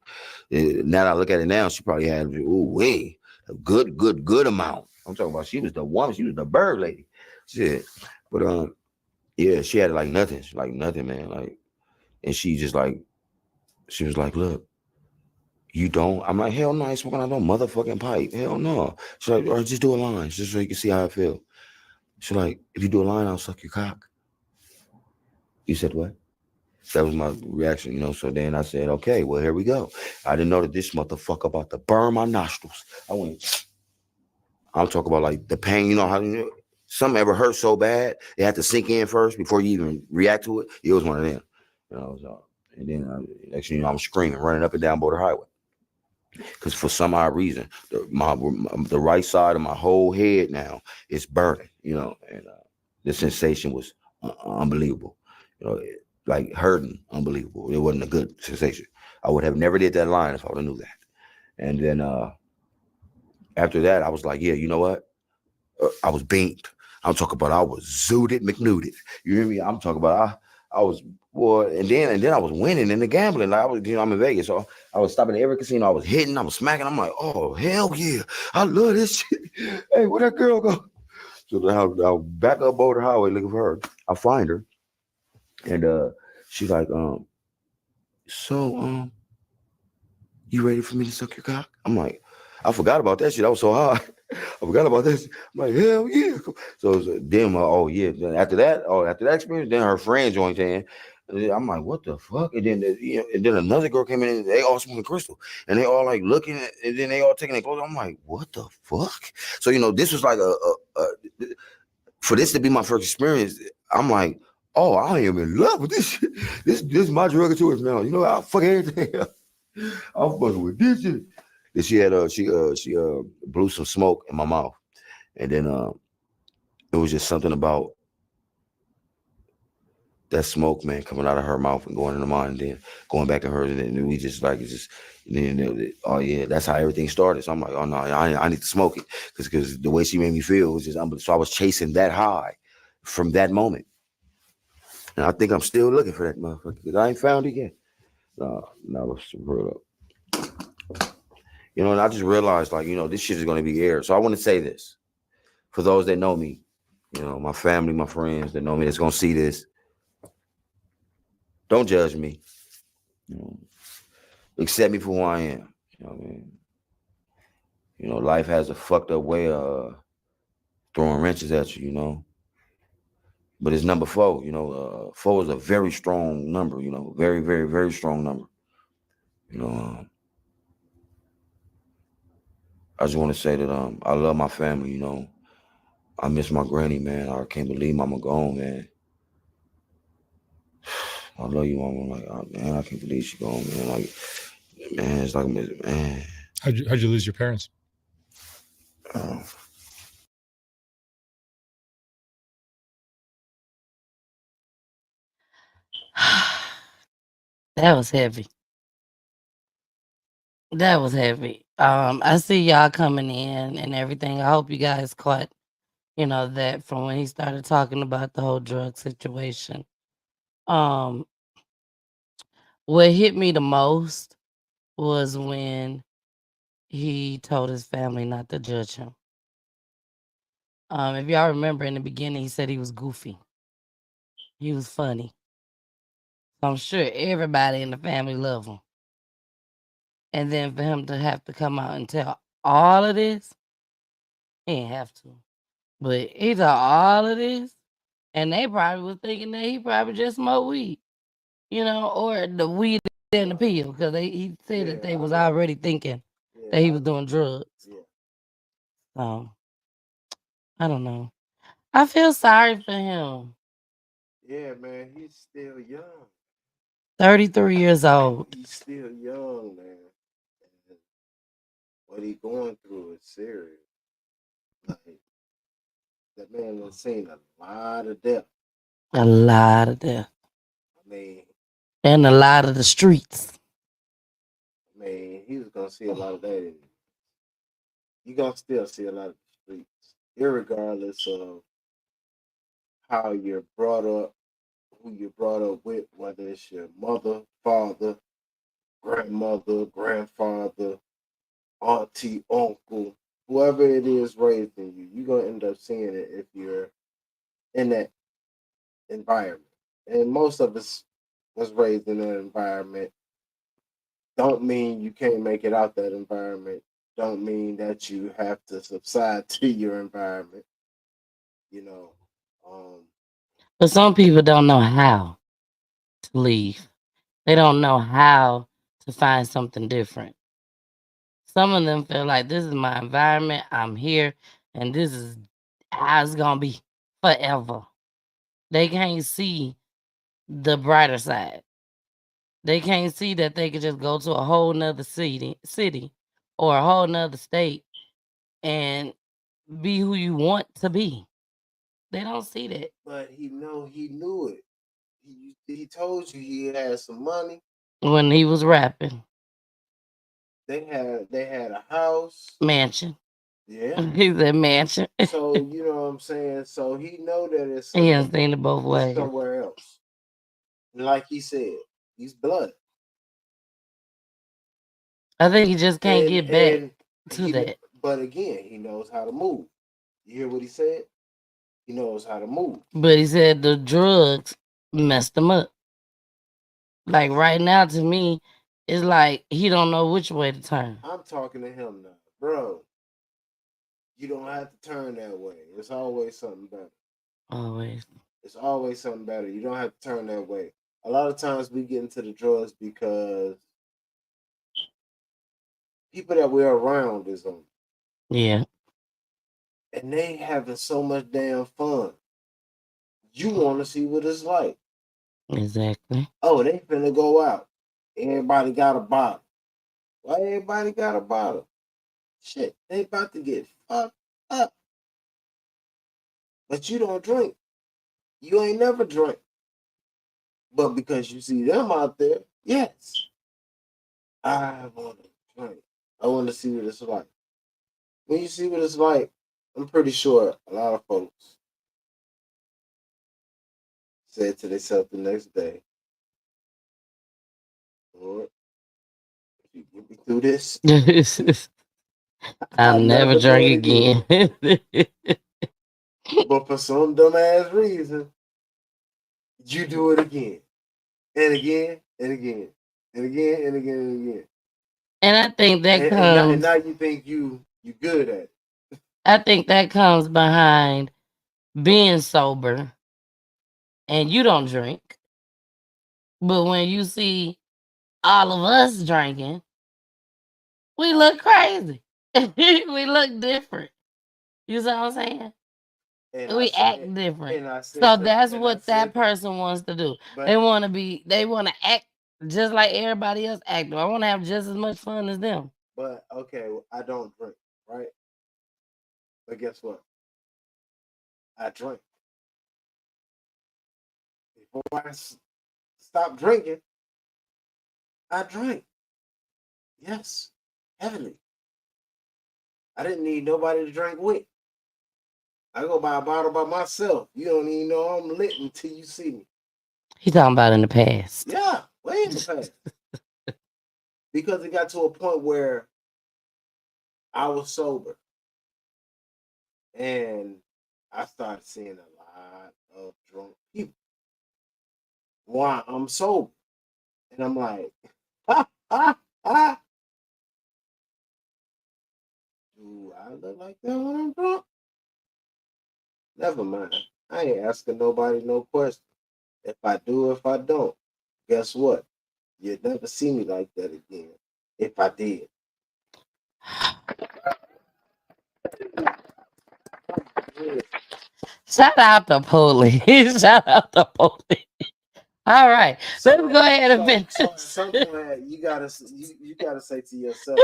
Now that I look at it now, she probably had a good amount. I'm talking about she was the woman, she was the bird lady. Shit. But yeah, she had like nothing. Like nothing, man. Like, and she was like, look, You don't? I'm like, hell no, I ain't smoking out no motherfucking pipe. Hell no. She's like, all right, just do a line, just so you can see how I feel. She's like, if you do a line, I'll suck your cock. You said what? That was my reaction, you know. So then I said, okay, well, here we go. I didn't know that this motherfucker about to burn my nostrils. I went, I'm talking about like the pain, you know how something ever hurt so bad, it had to sink in first before you even react to it. It was one of them. You know, so, and then next thing you know, I'm screaming, running up and down Border Highway. Because for some odd reason, the right side of my whole head now is burning, you know, and the sensation was unbelievable, you know, like hurting, unbelievable. It wasn't a good sensation. I would have never did that line if I would have knew that. And then after that, I was like, yeah, you know what? I was beamed. I'm talking about I was zooted, McNuded. You hear me? I'm talking about I was boy, and then I was winning in the gambling. Like I was, you know, I'm in Vegas, so I was stopping at every casino. I was hitting, I was smacking. I'm like, oh hell yeah, I love this shit. Hey, where that girl go? So I'll back up Boulder Highway looking for her. I find her, and she's like, so you ready for me to suck your cock? I'm like, I forgot about that shit. I was so high. I forgot about this. I'm like, hell yeah. So then, oh yeah. Then after that experience, then her friend joined in. And then I'm like, what the fuck? And then, and then another girl came in and they all smoking crystal. And they all like looking at, and then they all taking their clothes. I'm like, what the fuck? So, you know, this was like for this to be my first experience, I'm like, oh, I am in love with this shit. This is my drug of choice now. You know, I'll fuck everything else. I'm fucking with this shit. And she blew some smoke in my mouth. And then it was just something about that smoke, man, coming out of her mouth and going into mine, and then going back to hers, and then we just like, it's just, you know, oh yeah, that's how everything started. So I'm like, oh no, I need to smoke it, because the way she made me feel was just unbelievable. So I was chasing that high from that moment, and I think I'm still looking for that motherfucker because I ain't found it yet. No, let's real up. You know, and I just realized, like, you know, this shit is going to be aired. So I want to say this for those that know me, you know, my family, my friends that know me, that's going to see this. Don't judge me. You know, accept me for who I am. You know what I mean? You know, life has a fucked up way of throwing wrenches at you, you know. But it's number 4, you know. 4 is a very strong number, you know, very, very, very strong number. You know, I just want to say that I love my family, you know. I miss my granny, man. I can't believe Mama gone, man. I love you, Mama. Like, oh, man, I can't believe she gone, man. Like, man, it's like, man. How'd you lose your parents? That was heavy. That was heavy. I see y'all coming in and everything. I hope you guys caught, you know, that from when he started talking about the whole drug situation. Um, what hit me the most was when he told his family not to judge him. If y'all remember in the beginning, he said he was goofy. He was funny. So I'm sure everybody in the family loved him. And then for him to have to come out and tell all of this, he didn't have to. But he told all of this, and they probably was thinking that he probably just smoked weed, you know, or the weed and the pill, because he said that they was already thinking that he was doing drugs. So I don't know. I feel sorry for him. Yeah, man, he's still young. 33 years old. He's still young, man. And what he going through is serious. Like, that man has seen a lot of death. A lot of death. I mean, and a lot of the streets. He was gonna see a lot of that. You gonna still see a lot of the streets, irregardless of how you're brought up, who you're brought up with, whether it's your mother, father, grandmother, grandfather, auntie, uncle, whoever it is raising you, you're gonna end up seeing it if you're in that environment. And most of us was raised in that environment don't mean you can't make it out that environment. Don't mean that you have to subside to your environment. You know, But some people don't know how to leave. They don't know how to find something different. Some of them feel like this is my environment, I'm here, and this is how it's gonna be forever. They can't see the brighter side. They can't see that they could just go to a whole nother city or a whole nother state and be who you want to be. They don't see that. but he knew it. He told you he had some money. When he was rapping. They had a house. Mansion. Yeah. He said mansion. So you know what I'm saying? So he know that it's He has seen it both ways. somewhere else. And like he said, he's blood. I think he just can't get back to that. But again, he knows how to move. You hear what he said? He knows how to move. But he said the drugs messed him up. Like right now, to me, it's like he don't know which way to turn. I'm talking to him now, bro. You don't have to turn that way. It's always something better. Always. It's always something better. You don't have to turn that way. A lot of times we get into the drugs because people that we're around is on. Yeah. And they having so much damn fun. You want to see what it's like. Exactly. Oh, they finna go out. Everybody got a bottle. Why everybody got a bottle? Shit, they about to get fucked up. But you don't drink. You ain't never drank. But because you see them out there, yes. I want to drink. I want to see what it's like. When you see what it's like, I'm pretty sure a lot of folks said to themselves the next day, Lord, if you get me through this, I'll never drink again. But for some dumbass reason, you do it again. And again, and again, and again, and again, and again. And I think that comes. And now you think you good at it. I think that comes behind being sober and you don't drink. But when you see all of us drinking, we look crazy. We look different. You see what I'm saying? And we act different. So that's what that person wants to do. They want to act just like everybody else acting. I want to have just as much fun as them. But okay, I don't drink, right? But guess what? I drink. Before I stopped drinking, I drank. Yes, heavily. I didn't need nobody to drink with. I go buy a bottle by myself. You don't even know I'm lit until you see me. He talking about in the past. Yeah, way in the past. Because it got to a point where I was sober. And I started seeing a lot of drunk people while I'm sober. And I'm like, ha, ha, ha. Do I look like that when I'm drunk? Never mind. I ain't asking nobody no question. If I do, if I don't, guess what? You'd never see me like that again. If I did. Shout out the police. Shout out the police. All right, let's go ahead and finish. Something that you gotta say to yourself,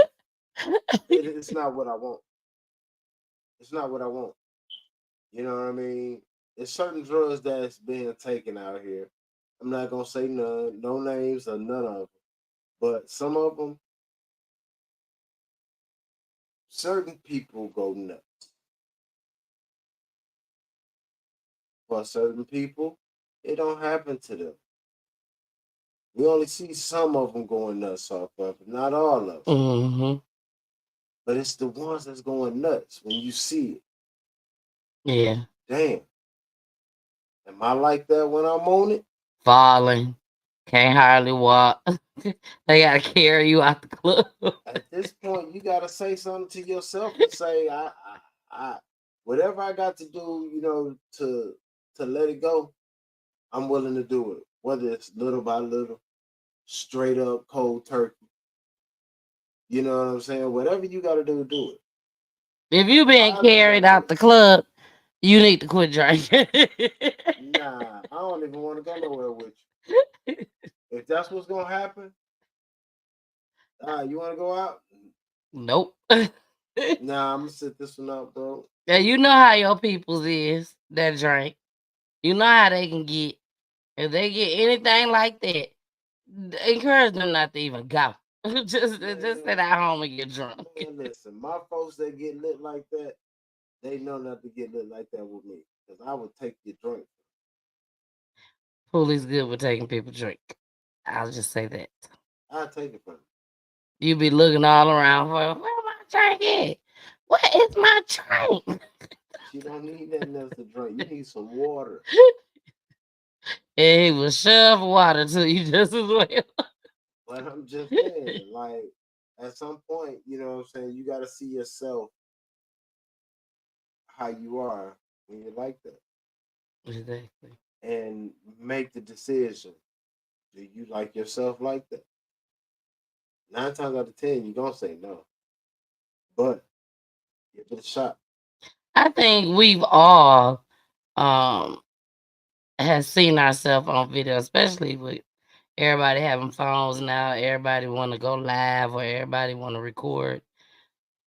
it's not what I want. It's not what I want. You know what I mean? There's certain drugs that's being taken out here. I'm not gonna say no names or none of them, but some of them, certain people go nuts. For certain people, it don't happen to them. We only see some of them going nuts off of it, not all of them. Mm-hmm. But it's the ones that's going nuts when you see it. Yeah. Damn. Am I like that when I'm on it? Falling, Can't hardly walk. They gotta carry you out the club. At this point, you gotta say something to yourself and say, I whatever I got to do, to let it go, I'm willing to do it. Whether it's little by little, straight up cold turkey. You know what I'm saying? Whatever you gotta do it. If you being carried out the club, you need to quit drinking. Nah, I don't even want to go nowhere with you. If that's what's gonna happen, you want to go out? Nope. Nah, I'm gonna sit this one out, bro. Yeah, you know how your peoples is that drink. You know how they can get. If they get anything like that, encourage them not to even go. just sit at home and get drunk. Man, listen, my folks that get lit like that, they know not to get lit like that with me, because I would take your drink. Pooley's good with taking people drink. I'll just say that. I'll take it from you. You be looking all around for, where my drink at? What is my drink? You don't need nothing else to drink. You need some water. And he will shove water to you just as well. But I'm just saying, like, at some point, you know what I'm saying, you got to see yourself how you are when you're like that. Exactly. And make the decision. Do you like yourself like that? 9 times out of 10, you're going to say no. But give it a shot. I think we've all has seen ourselves on video, especially with everybody having phones now. Everybody want to go live or everybody want to record.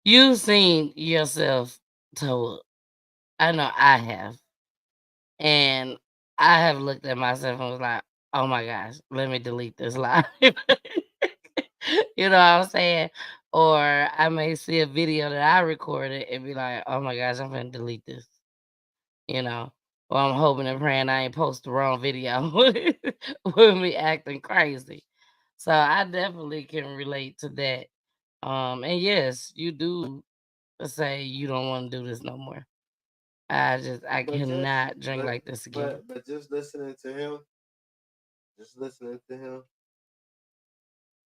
You've seen yourself toe up. I know I have. And I have looked at myself and was like, oh my gosh, let me delete this live. You know what I'm saying? Or I may see a video that I recorded and be like, oh my gosh, I'm going to delete this. You know? Well, I'm hoping and praying I ain't post the wrong video with me acting crazy. So I definitely can relate to that. And yes, you do say you don't want to do this no more. I cannot drink like this again. But just listening to him,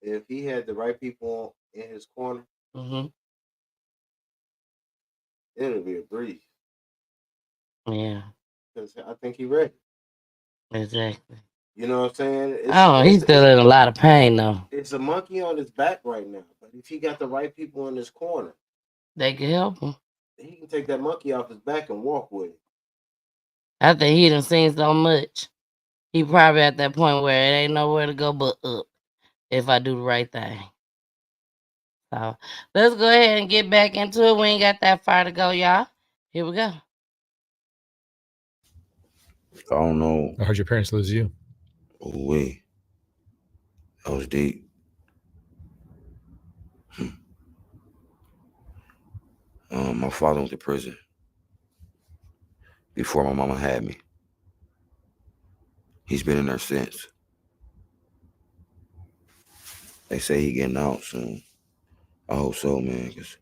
if he had the right people in his corner, it'll be a breeze. Yeah. Because I think he's ready. Exactly. You know what I'm saying? He's still in a lot of pain though. It's a monkey on his back right now. But if he got the right people in his corner, they can help him. He can take that monkey off his back and walk with it. I think he done seen so much. He probably at that point where it ain't nowhere to go but up if I do the right thing. So let's go ahead and get back into it. We ain't got that far to go, y'all. Here we go. I don't know. I heard your parents lose you. Oh, wait. That was deep. My father went to prison before my mama had me. He's been in there since. They say he getting out soon. I hope so, man, because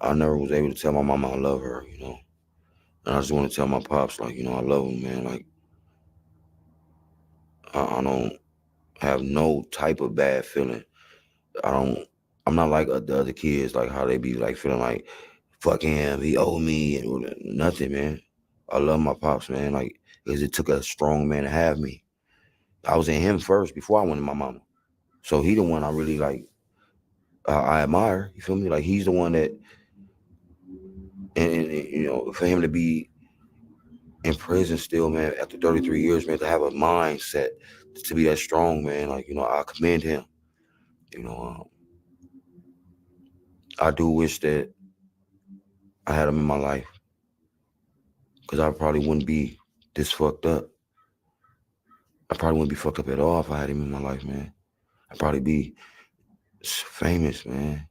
I never was able to tell my mama I love her, And I just want to tell my pops, like, I love him, man. Like, I don't have no type of bad feeling. I'm not like the other kids, like how they be like feeling like, fuck him, he owe me, and nothing, man. I love my pops, man, like, because it took a strong man to have me. I was in him first before I went to my mama. So he the one I really like, I admire, you feel me? Like, he's the one that, and for him to be in prison still, man, after 33 years, man, to have a mindset to be that strong, man, like, I commend him. I do wish that I had him in my life, because I probably wouldn't be this fucked up. I probably wouldn't be fucked up at all if I had him in my life, man. I'd probably be famous, man.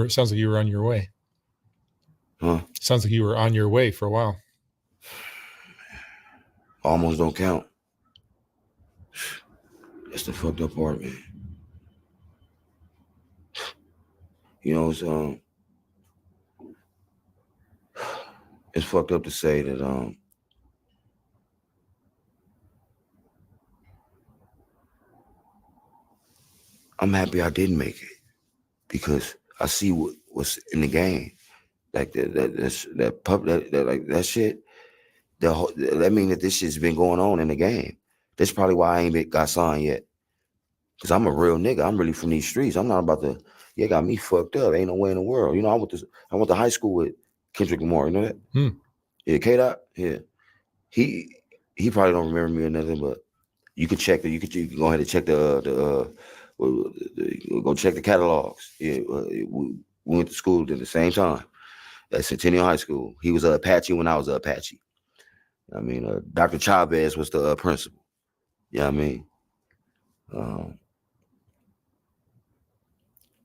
Sounds like you were on your way. Huh? Sounds like you were on your way for a while. Almost don't count. That's the fucked up part, man. It's fucked up to say that I'm happy I didn't make it because I see what's in the game. Like that shit. That mean that this shit's been going on in the game. That's probably why I ain't got signed yet. Cause I'm a real nigga. I'm really from these streets. I'm not about to. Yeah, got me fucked up. Ain't no way in the world. You know, I went to high school with Kendrick Lamar. You know that? Yeah, K-Dot. Yeah, he probably don't remember me or nothing, but you can check you can go ahead and check go check the catalogs. Yeah, we went to school at the same time at Centennial High School. He was a Apache when I was a Apache. I mean, Dr. Chavez was the principal. Yeah, I mean,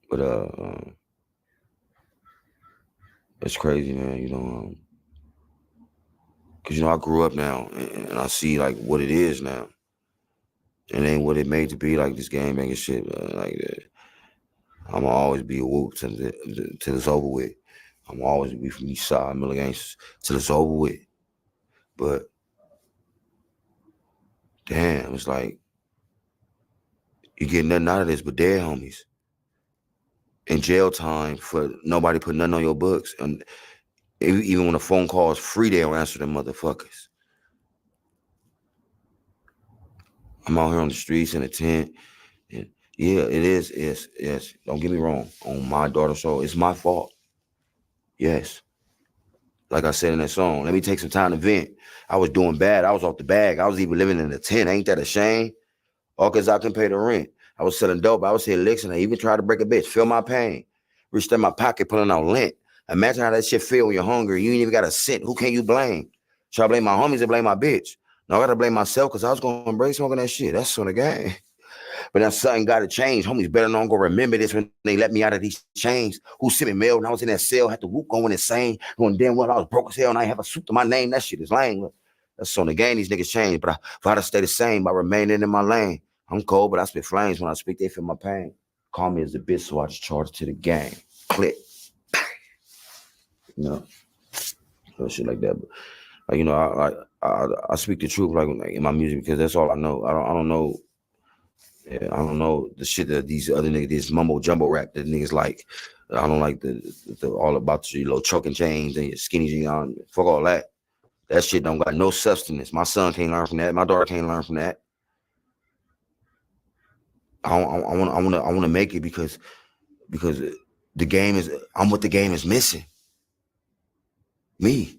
but it's crazy, man. You know, because you know I grew up now and I see like what it is now. It ain't what it made to be. Like this game banging shit. Like I'm gonna always be a whoop till it's over with. I'm gonna always be from East Side, Miller Gangsters till it's over with. But damn, it's like you get nothing out of this but dead homies. In jail time for nobody putting nothing on your books. And even when a phone call is free, they don't answer them motherfuckers. I'm out here on the streets in a tent. And yeah, it is. Yes. Don't get me wrong. On my daughter's soul, it's my fault. Yes. Like I said in that song, let me take some time to vent. I was doing bad. I was off the bag. I was even living in a tent. Ain't that a shame? All because I couldn't pay the rent. I was selling dope. I was hitting licks, and I even tried to break a bitch. Feel my pain. Reached in my pocket, pulling out lint. Imagine how that shit feel when you're hungry. You ain't even got a cent. Who can you blame? Should I blame my homies or blame my bitch? No, I got to blame myself because I was going to embrace smoking that shit. That's on the game. But now something got to change. Homies better not go remember this when they let me out of these chains. Who sent me mail when I was in that cell? Had to whoop going insane. Going damn well I was broke as hell and I ain't have a suit to my name. That shit is lame. That's on the game. These niggas change. But if I had to stay the same by remaining in my lane, I'm cold, but I spit flames. When I speak, they feel my pain. Call me as a bitch, so I just charge to the gang. Click. You know, shit like that. But like, you know, I speak the truth like in my music because that's all I know. I don't know. Yeah, I don't know the shit that these other niggas, this mumbo jumbo rap that niggas like. I don't like the all about your little choking chains and your skinny jeans on. Fuck all that. That shit don't got no substance. My son can't learn from that. My daughter can't learn from that. I want to make it because the game is. I'm what the game is missing. Me.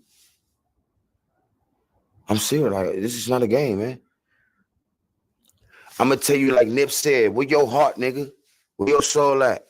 I'm serious. Like this is not a game, man. I'm gonna tell you like Nip said. Where your heart, nigga? Where your soul at?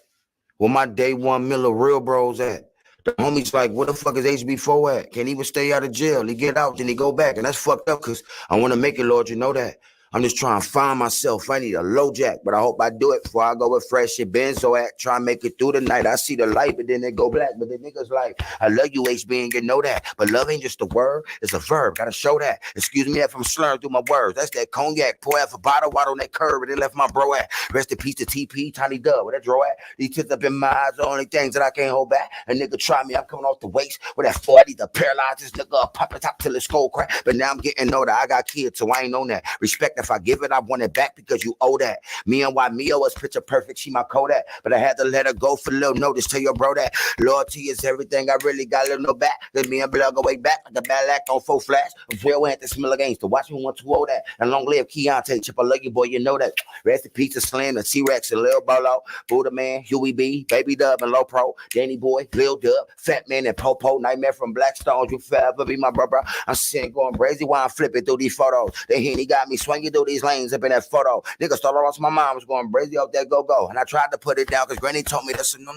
Where my day one Miller real bros at? The homies like, where the fuck is HB4 at? Can't even stay out of jail. He get out, then he go back. And that's fucked up because I want to make it, Lord. You know that. I'm just trying to find myself. I need a low jack, but I hope I do it before I go with fresh shit. Benzo act, try and make it through the night. I see the light, but then they go black. But the niggas like, I love you, HB, and you know that. But love ain't just a word, it's a verb. Gotta show that. Excuse me if I'm slurring through my words. That's that cognac. Pour out for bottle, water on that curb, and then left my bro at. Rest in peace to TP, Tiny Dub, where that draw at. These tits up in my eyes, the only things that I can't hold back. A nigga try me, I'm coming off the waist with that 40 to paralyze this nigga up, pop it top till it's skull crack. But now I'm getting older, I got kids, so I ain't on that. Respect if I give it, I want it back because you owe that. Me and why Mio was picture perfect, she my Kodak. But I had to let her go for a little notice. Tell your bro that loyalty is everything. I really got a little no back. Let me and Blood go way back like a bad act on 4 flats. Well, we had to smell against to watch me want to owe that. And long live Keontae, Chip, I love you, boy, you know that. Rest in peace to Slim, and T-Rex, and Lil Bolo, Buddha Man, Huey B, Baby Dub, and Low Pro, Danny Boy, Lil Dub, Fat Man, and Popo, Nightmare from Blackstones, you forever be my brother. I'm sitting going crazy while I'm flipping through these photos. Then he got me swinging through these lanes up in that photo. Niggas thought I lost my mind, was going crazy off that go-go. And I tried to put it down because Granny told me to say no.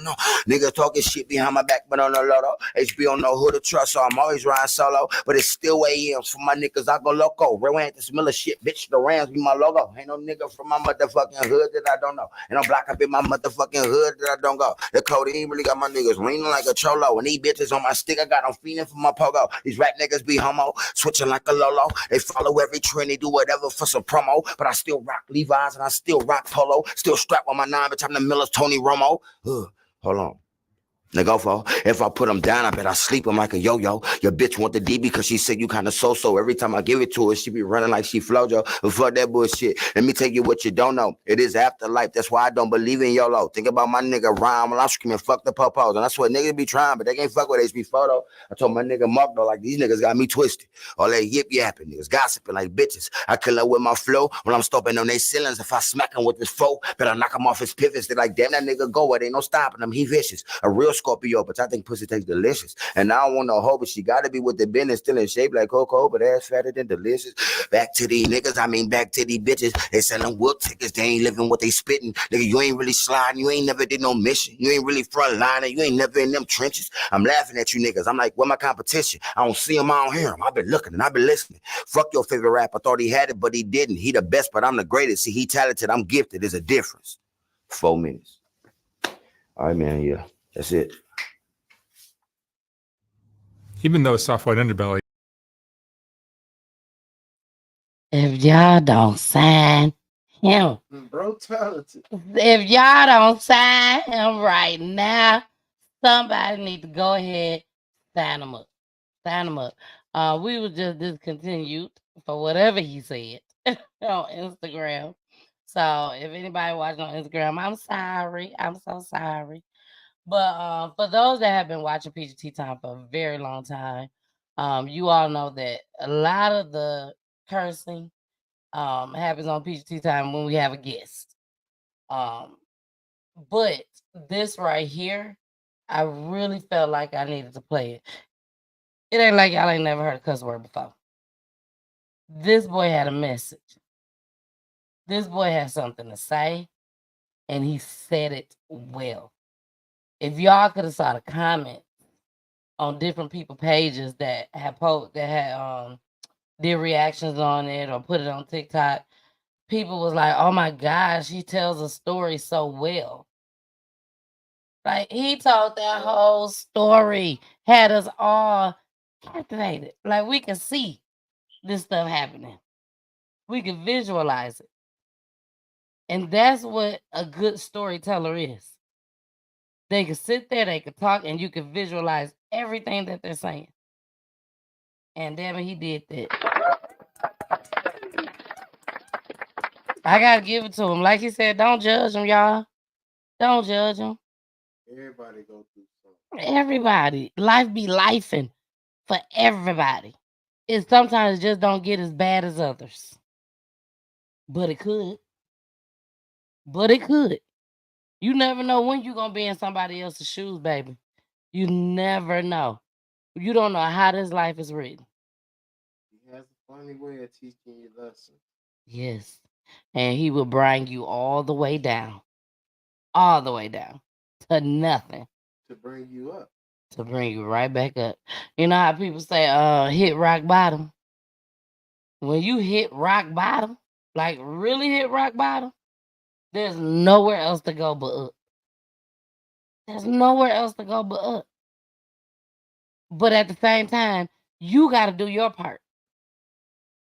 Niggas talking shit behind my back, but on the lotto. HB don't know who to trust, so I'm always riding solo. But it's still AMs for my niggas, I go loco. Real ain't this Miller shit, bitch, the Rams be my logo. Ain't no nigga from my motherfucking hood that I don't know. And I'm black up in my motherfucking hood that I don't go. The codeine really got my niggas leaning like a cholo. And these bitches on my stick, I got them feeling for my pogo. These rap niggas be homo, switching like a Lolo. They follow every trend, they do whatever for some promo. But I still rock Levi's and I still rock polo. Still strapped on my 9, bitch, I'm the Miller's Tony Romo. Hold on. Nigga, if I put him down, I bet I sleep him like a yo-yo. Your bitch want the D because she said you kind of so-so. Every time I give it to her, she be running like she Flojo. But fuck that bullshit. Let me tell you what you don't know. It is afterlife. That's why I don't believe in YOLO. Think about my nigga Rhyme when I'm screaming fuck the popos. And that's what niggas be trying, but they can't fuck with HB4 though. I told my nigga Mark though, like these niggas got me twisted. All that yip yapping, niggas gossiping like bitches. I kill her with my flow when I'm stomping on their ceilings. If I smack him with this foe, better knock him off his pivots. They like, damn, that nigga go. It ain't no stopping him. He vicious. A real Scorpio, but I think pussy tastes delicious. And I don't want no hoe, but she gotta be with the business, still in shape like Coco, but ass fatter than delicious. Back to these niggas, I mean back to these bitches. They selling work tickets, they ain't living what they spitting. Nigga, you ain't really sliding, you ain't never did no mission. You ain't really front liner, you ain't never in them trenches. I'm laughing at you niggas. I'm like, where my competition? I don't see him, I don't hear him. I've been looking and I've been listening. Fuck your favorite rapper, thought he had it, but he didn't. He the best, but I'm the greatest. See, he talented, I'm gifted. There's a difference. 4 minutes. All right, man, yeah, that's it. Even though it's soft white underbelly. If y'all don't sign him, Bro, talented. if y'all don't sign him right now, somebody need to go ahead, sign him up. Sign him up. We were just discontinued for whatever he said on Instagram. So if anybody watching on Instagram, I'm sorry. I'm so sorry. But for those that have been watching PGT Time for a very long time, you all know that a lot of the cursing happens on PGT Time when we have a guest. But this right here, I really felt like I needed to play it. It ain't like y'all ain't never heard a cuss word before. This boy had a message. This boy had something to say, and he said it well. If y'all could have saw the comments on different people pages that had did reactions on it or put it on TikTok, people was like, "Oh my gosh, he tells a story so well." Like he told that whole story, had us all captivated. Like we can see this stuff happening. We can visualize it. And that's what a good storyteller is. They can sit there, they can talk, and you can visualize everything that they're saying. And damn it, he did that. I gotta give it to him. Like he said, don't judge him, y'all. Don't judge him. Everybody go through something. Everybody. Life be lifing for everybody. It sometimes just don't get as bad as others. But it could. But it could. You never know when you're gonna be in somebody else's shoes, baby. You never know. You don't know how this life is written. He has a funny way of teaching you lessons. Yes. And he will bring you all the way down. All the way down. To nothing. To bring you up. To bring you right back up. You know how people say, hit rock bottom? When you hit rock bottom, like really hit rock bottom, there's nowhere else to go but up. There's nowhere else to go but up. But at the same time, you got to do your part.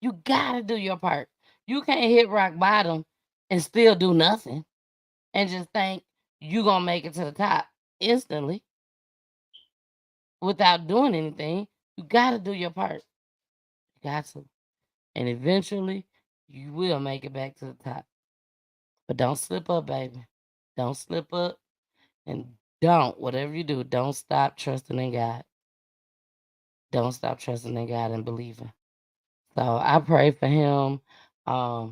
You got to do your part. You can't hit rock bottom and still do nothing and just think you're going to make it to the top instantly without doing anything. You got to do your part. You got to. And eventually, you will make it back to the top. But don't slip up, baby. Don't slip up. And whatever you do, don't stop trusting in God. Don't stop trusting in God and believing. So I pray for him. I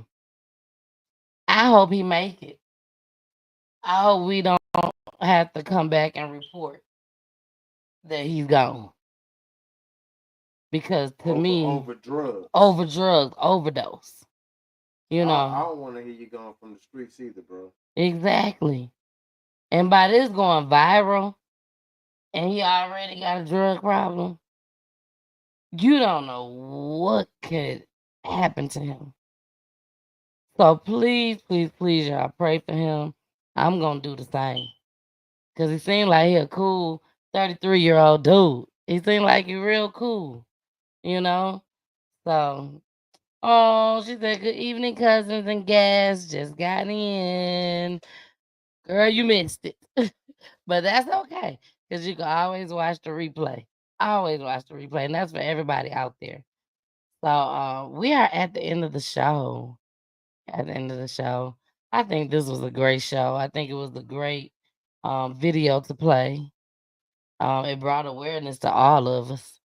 hope he make it. I hope we don't have to come back and report that he's gone. Because to me, over drugs, overdose. You know, I don't want to hear you going from the streets either, bro. Exactly. And by this going viral, and he already got a drug problem, you don't know what could happen to him. So please, please, please, y'all pray for him. I'm gonna do the same. Cause he seemed like he a cool 33-year-old dude. He seemed like he real cool, you know? So, oh, she said, good evening, cousins and guests. Just got in. Girl, you missed it. But that's okay. because you can always watch the replay. Always watch the replay, and that's for everybody out there. So we are at the end of the show. At the end of the show, I think this was a great show. I think it was a great video to play. It brought awareness to all of us.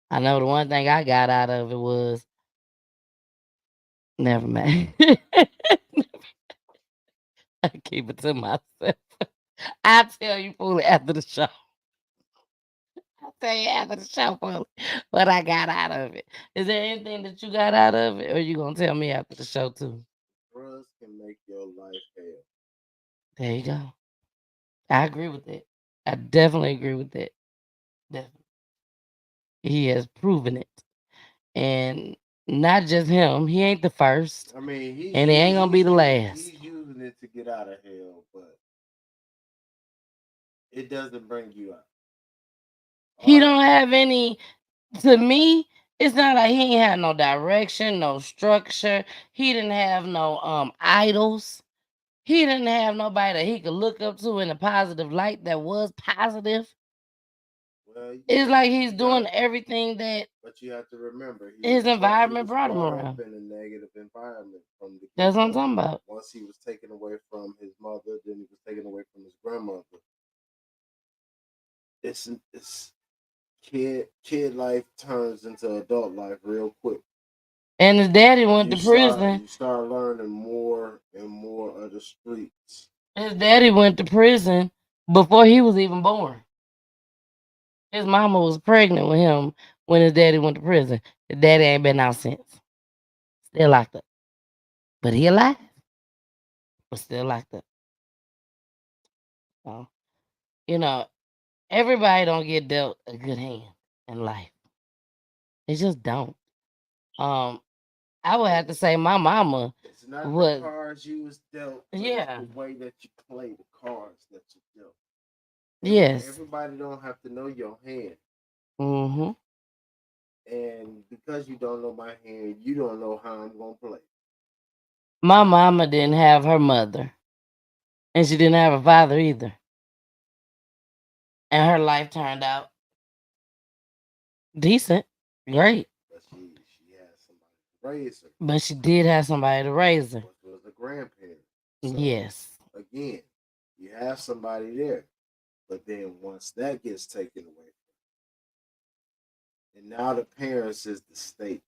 I know the one thing I got out of it was never mind. I keep it to myself. I'll tell you fully after the show. I'll tell you after the show fully what I got out of it. Is there anything that you got out of it, or you gonna tell me after the show too? Drugs can make your life hell. There you go. I agree with that. I definitely agree with that. Definitely. He has proven it. And not just him. He ain't the first. I mean, and he ain't gonna be the last. He's using it to get out of hell, but it doesn't bring you out. He don't have any. To me, it's not like he ain't had no direction, no structure. He didn't have no idols. He didn't have nobody that he could look up to in a positive light that was positive. Well, It's like he's doing everything that. But you have to remember, his environment brought him around. In a negative environment from the That's what I'm talking about. Once he was taken away from his mother, then he was taken away from his grandmother. It's kid life turns into adult life real quick. And his daddy went to prison. You start learning more and more of the streets. His daddy went to prison before he was even born. His mama was pregnant with him when his daddy went to prison. His daddy ain't been out since. Still locked up. But he alive. But still locked up. So, everybody don't get dealt a good hand in life. They just don't. I would have to say my mama it's not was the cards you was dealt. Yeah. It's the way that you play the cards that you dealt. Yes. Everybody don't have to know your hand. Mm-hmm. And because you don't know my hand, you don't know how I'm gonna play. My mama didn't have her mother. And she didn't have a father either. And her life turned out decent. Great. But she had somebody to raise her. But she did have somebody to raise her. Which was a grandparent. So, yes. Again, you have somebody there. But then once that gets taken away, and now the parents is the state.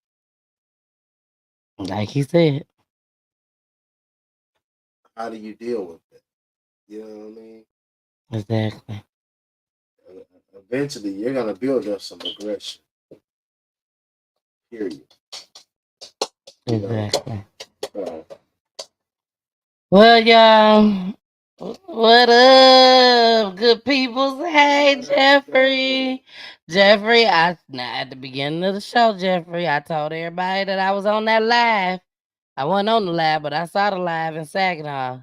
Like he said. How do you deal with that? You know what I mean? Exactly. Eventually, you're going to build up some aggression. Period. Exactly. Well, y'all, what up, good people? Hey, Jeffrey. Jeffrey, at the beginning of the show, Jeffrey, I told everybody that I was on that live. I wasn't on the live, but I saw the live in Saginaw.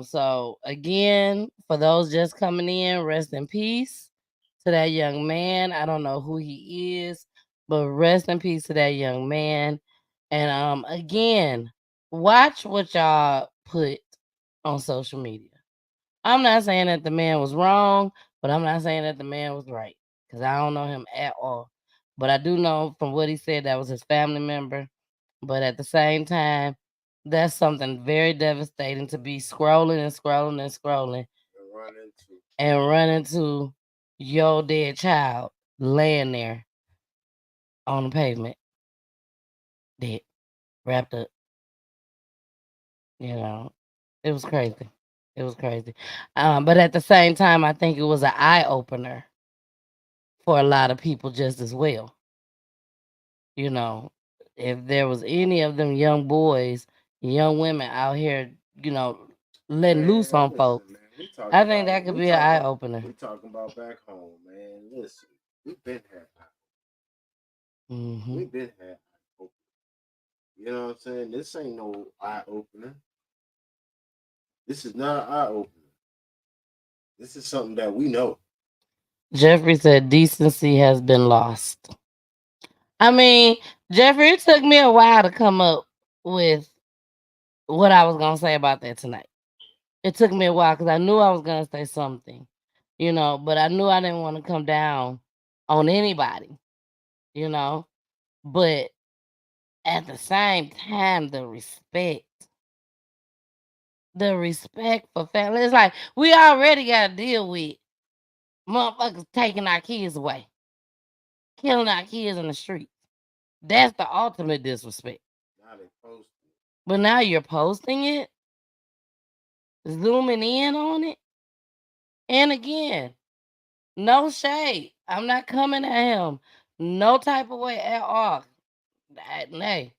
So again, for those just coming in, rest in peace to that young man. I don't know who he is, but rest in peace to that young man. And again, watch what y'all put on social media. I'm not saying that the man was wrong, but I'm not saying that the man was right, because I don't know him at all. But I do know from what he said that was his family member. But at the same time, that's something very devastating to be scrolling and scrolling and scrolling and run into your dead child laying there on the pavement, dead, wrapped up. It was crazy. It was crazy. But at the same time, I think it was an eye opener for a lot of people just as well. If there was any of them young boys, young women out here, letting loose on folks, I think that could be an eye opener. We talking about back home, man. Listen, we've been here. Mm-hmm. We've been here. You know what I'm saying? This ain't no eye opener. This is not an eye opener. This is something that we know. Jeffrey said decency has been lost. I mean, Jeffrey, it took me a while to come up with what I was going to say about that tonight. It took me a while because I knew I was going to say something, you know, but I knew I didn't want to come down on anybody, you know, but at the same time, the respect for family. It's like we already got to deal with motherfuckers taking our kids away, killing our kids in the streets. That's the ultimate disrespect. Now they post it. But now you're posting it, zooming in on it. And again, no shade. I'm not coming at him no type of way at all. Hey,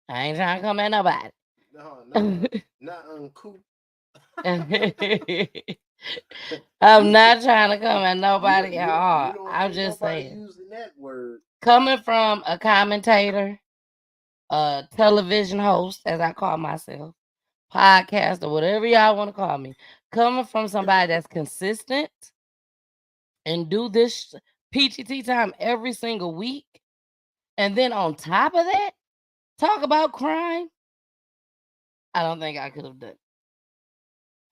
I ain't trying to come at nobody. No, not uncouth. I'm not trying to come at nobody at all. You don't I'm see just nobody saying. using that word. Coming from a commentator, a television host, as I call myself, podcast, or whatever y'all want to call me, coming from somebody that's consistent and do this PGT time every single week, and then on top of that, talk about crime, I don't think I could have done.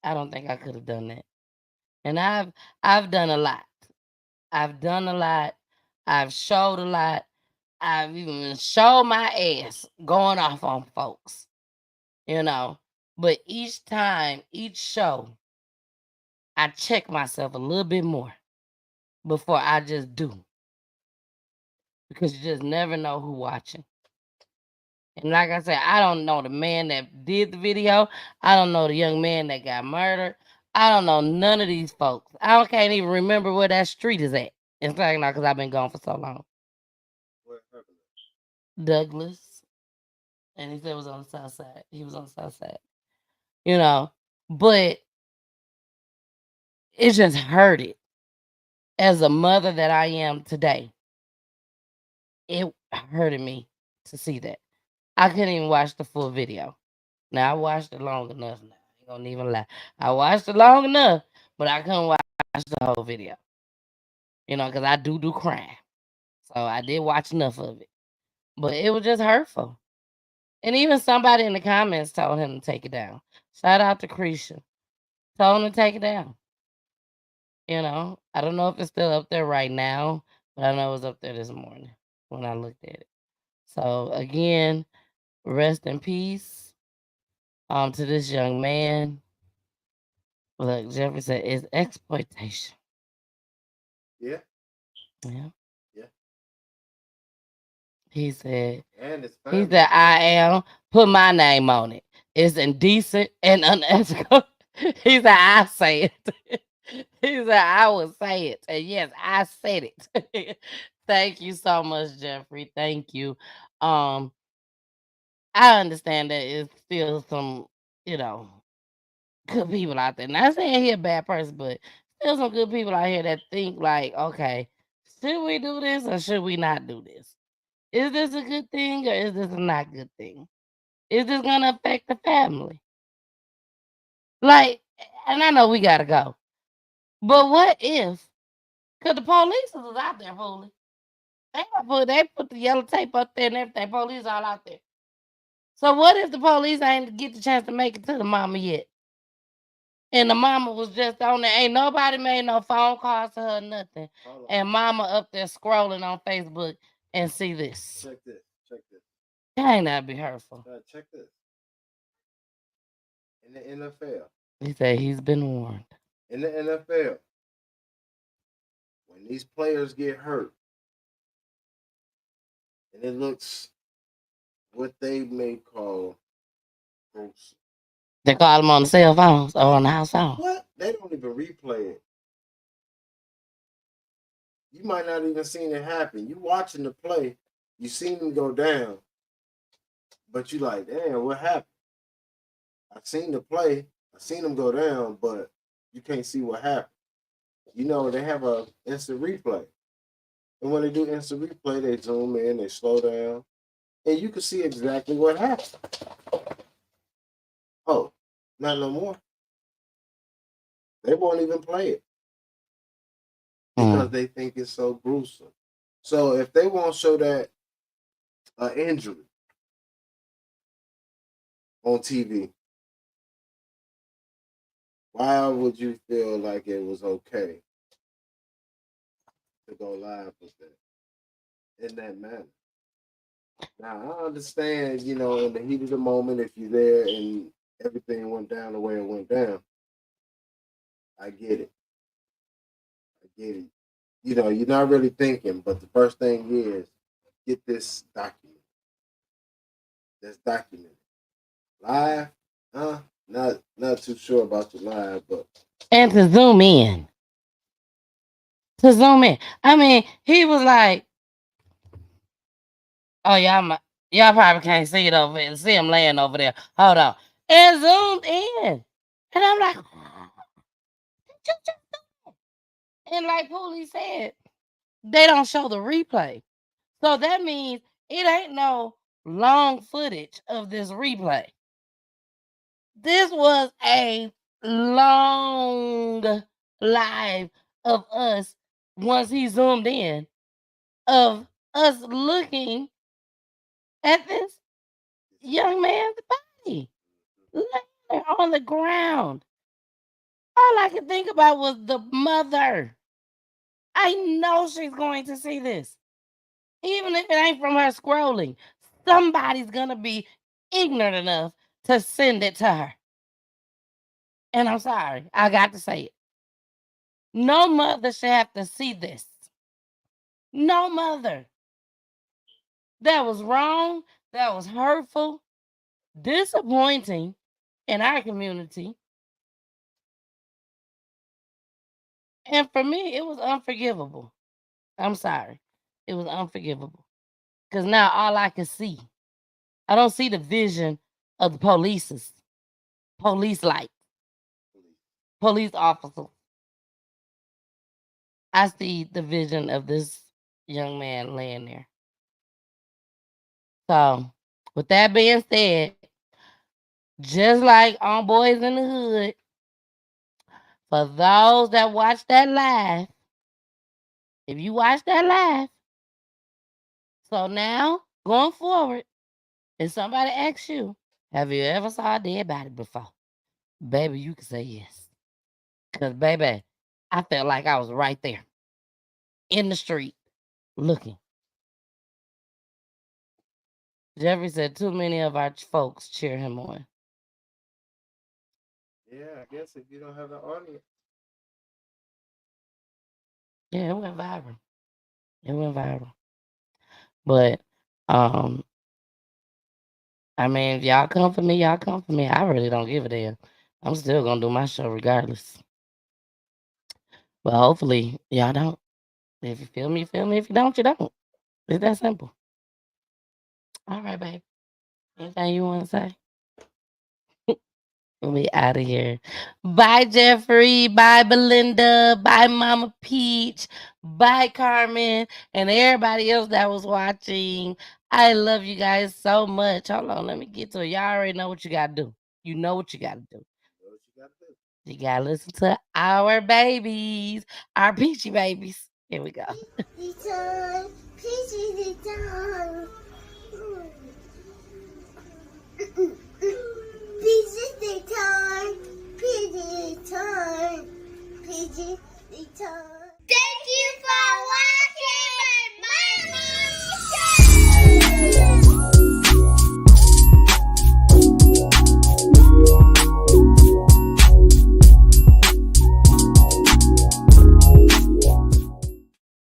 I don't think I could have done that. And I've done a lot. I've done a lot. I've showed a lot. I've even showed my ass going off on folks, you know. But each time, each show, I check myself a little bit more before I just do. Because you just never know who watching. And like I said, I don't know the man that did the video. I don't know the young man that got murdered. I don't know none of these folks. I can't even remember where that street is at. It's like not because I've been gone for so long. Douglas. And he said it was on the south side. He was on the south side. You know, but it just hurted. As a mother that I am today, it hurted me to see that. I couldn't even watch the full video. Now I watched it long enough. Now I ain't gonna even lie. I watched it long enough, but I couldn't watch the whole video. You know, because I do crime, so I did watch enough of it. But it was just hurtful. And even somebody in the comments told him to take it down. Shout out to Cretia. Told him to take it down. You know, I don't know if it's still up there right now, but I know it was up there this morning when I looked at it. So again, rest in peace to this young man. Look, Jeffrey said it's exploitation. Yeah. Yeah. Yeah. He said, and it's he said, I am, put my name on it. It's indecent and unethical. He said, I say it. He said, I will say it. And yes, I said it. Thank you so much, Jeffrey. Thank you. I understand that it's still some, you know, good people out there. Not saying he a bad person, but still some good people out here that think like, okay, should we do this or should we not do this? Is this a good thing or is this a not good thing? Is this gonna affect the family? Like, and I know we gotta go, but what if? Cause the police was out there, fooling. They put the yellow tape up there and everything. Police all out there. So what if the police ain't get the chance to make it to the mama yet? And the mama was just on there. Ain't nobody made no phone calls to her, nothing. And mama up there scrolling on Facebook and see this. Check this. Check this. That ain't that be hurtful. Check this. In the NFL. He said he's been warned. In the NFL, when these players get hurt, and it looks what they may call gross. They call them on the cell phones or on the house phone. What? They don't even replay it. You might not even seen it happen. You watching the play, you seen them go down, but you like, damn, what happened? I seen the play, I seen them go down, but you can't see what happened. You know, they have a instant replay. And when they do instant replay, they zoom in, they slow down, and you can see exactly what happened. Oh, not no more. They won't even play it because they think it's so gruesome. So if they won't show that injury on TV, why would you feel like it was okay to go live with that in that manner. Now I understand, you know, in the heat of the moment, if you're there and everything went down the way it went down, I get it. I get it. You know, you're not really thinking, but the first thing is get this document. That's documented. Live, not too sure about the live, but And to zoom in. To zoom in. I mean, he was like, oh, y'all probably can't see it over there. See him laying over there. Hold on. And zoomed in. And I'm like, and like Poolie said, they don't show the replay. So that means it ain't no long footage of this replay. This was a long live of us once he zoomed in of us looking at this young man's body laying there on the ground. All I could think about was the mother. I know she's going to see this. Even if it ain't from her scrolling, somebody's gonna be ignorant enough to send it to her. And I'm sorry, I got to say it. No mother should have to see this. No mother. That was wrong. That was hurtful. Disappointing in our community. And for me, it was unforgivable. I'm sorry. It was unforgivable. Because now all I can see, I don't see the vision of the police light, police officers. I see the vision of this young man laying there. So, with that being said, just like on Boys in the Hood, for those that watch that live, if you watch that live, so now going forward, if somebody asks you, have you ever saw a dead body before? Baby, you can say yes. Because, baby, I felt like I was right there in the street looking. Jeffrey said too many of our folks cheer him on. yeah, I guess if you don't have an audience. Yeah, it went viral. It went viral. But I mean, if y'all come for me, y'all come for me. I really don't give a damn. I'm still gonna do my show regardless. But hopefully y'all don't. If you feel me, you feel me. If you don't, you don't. It's that simple. All right, babe. Anything you want to say? We out of here. Bye, Jeffrey. Bye, Belinda. Bye, Mama Peach. Bye, Carmen. And everybody else that was watching. I love you guys so much. Hold on, let me get to it. Y'all already know what you got to do. You know what you got to do. You got to listen to our babies, our peachy babies. Here we go. Return, peachy return. Peachy return, peachy return, peachy return. Thank you for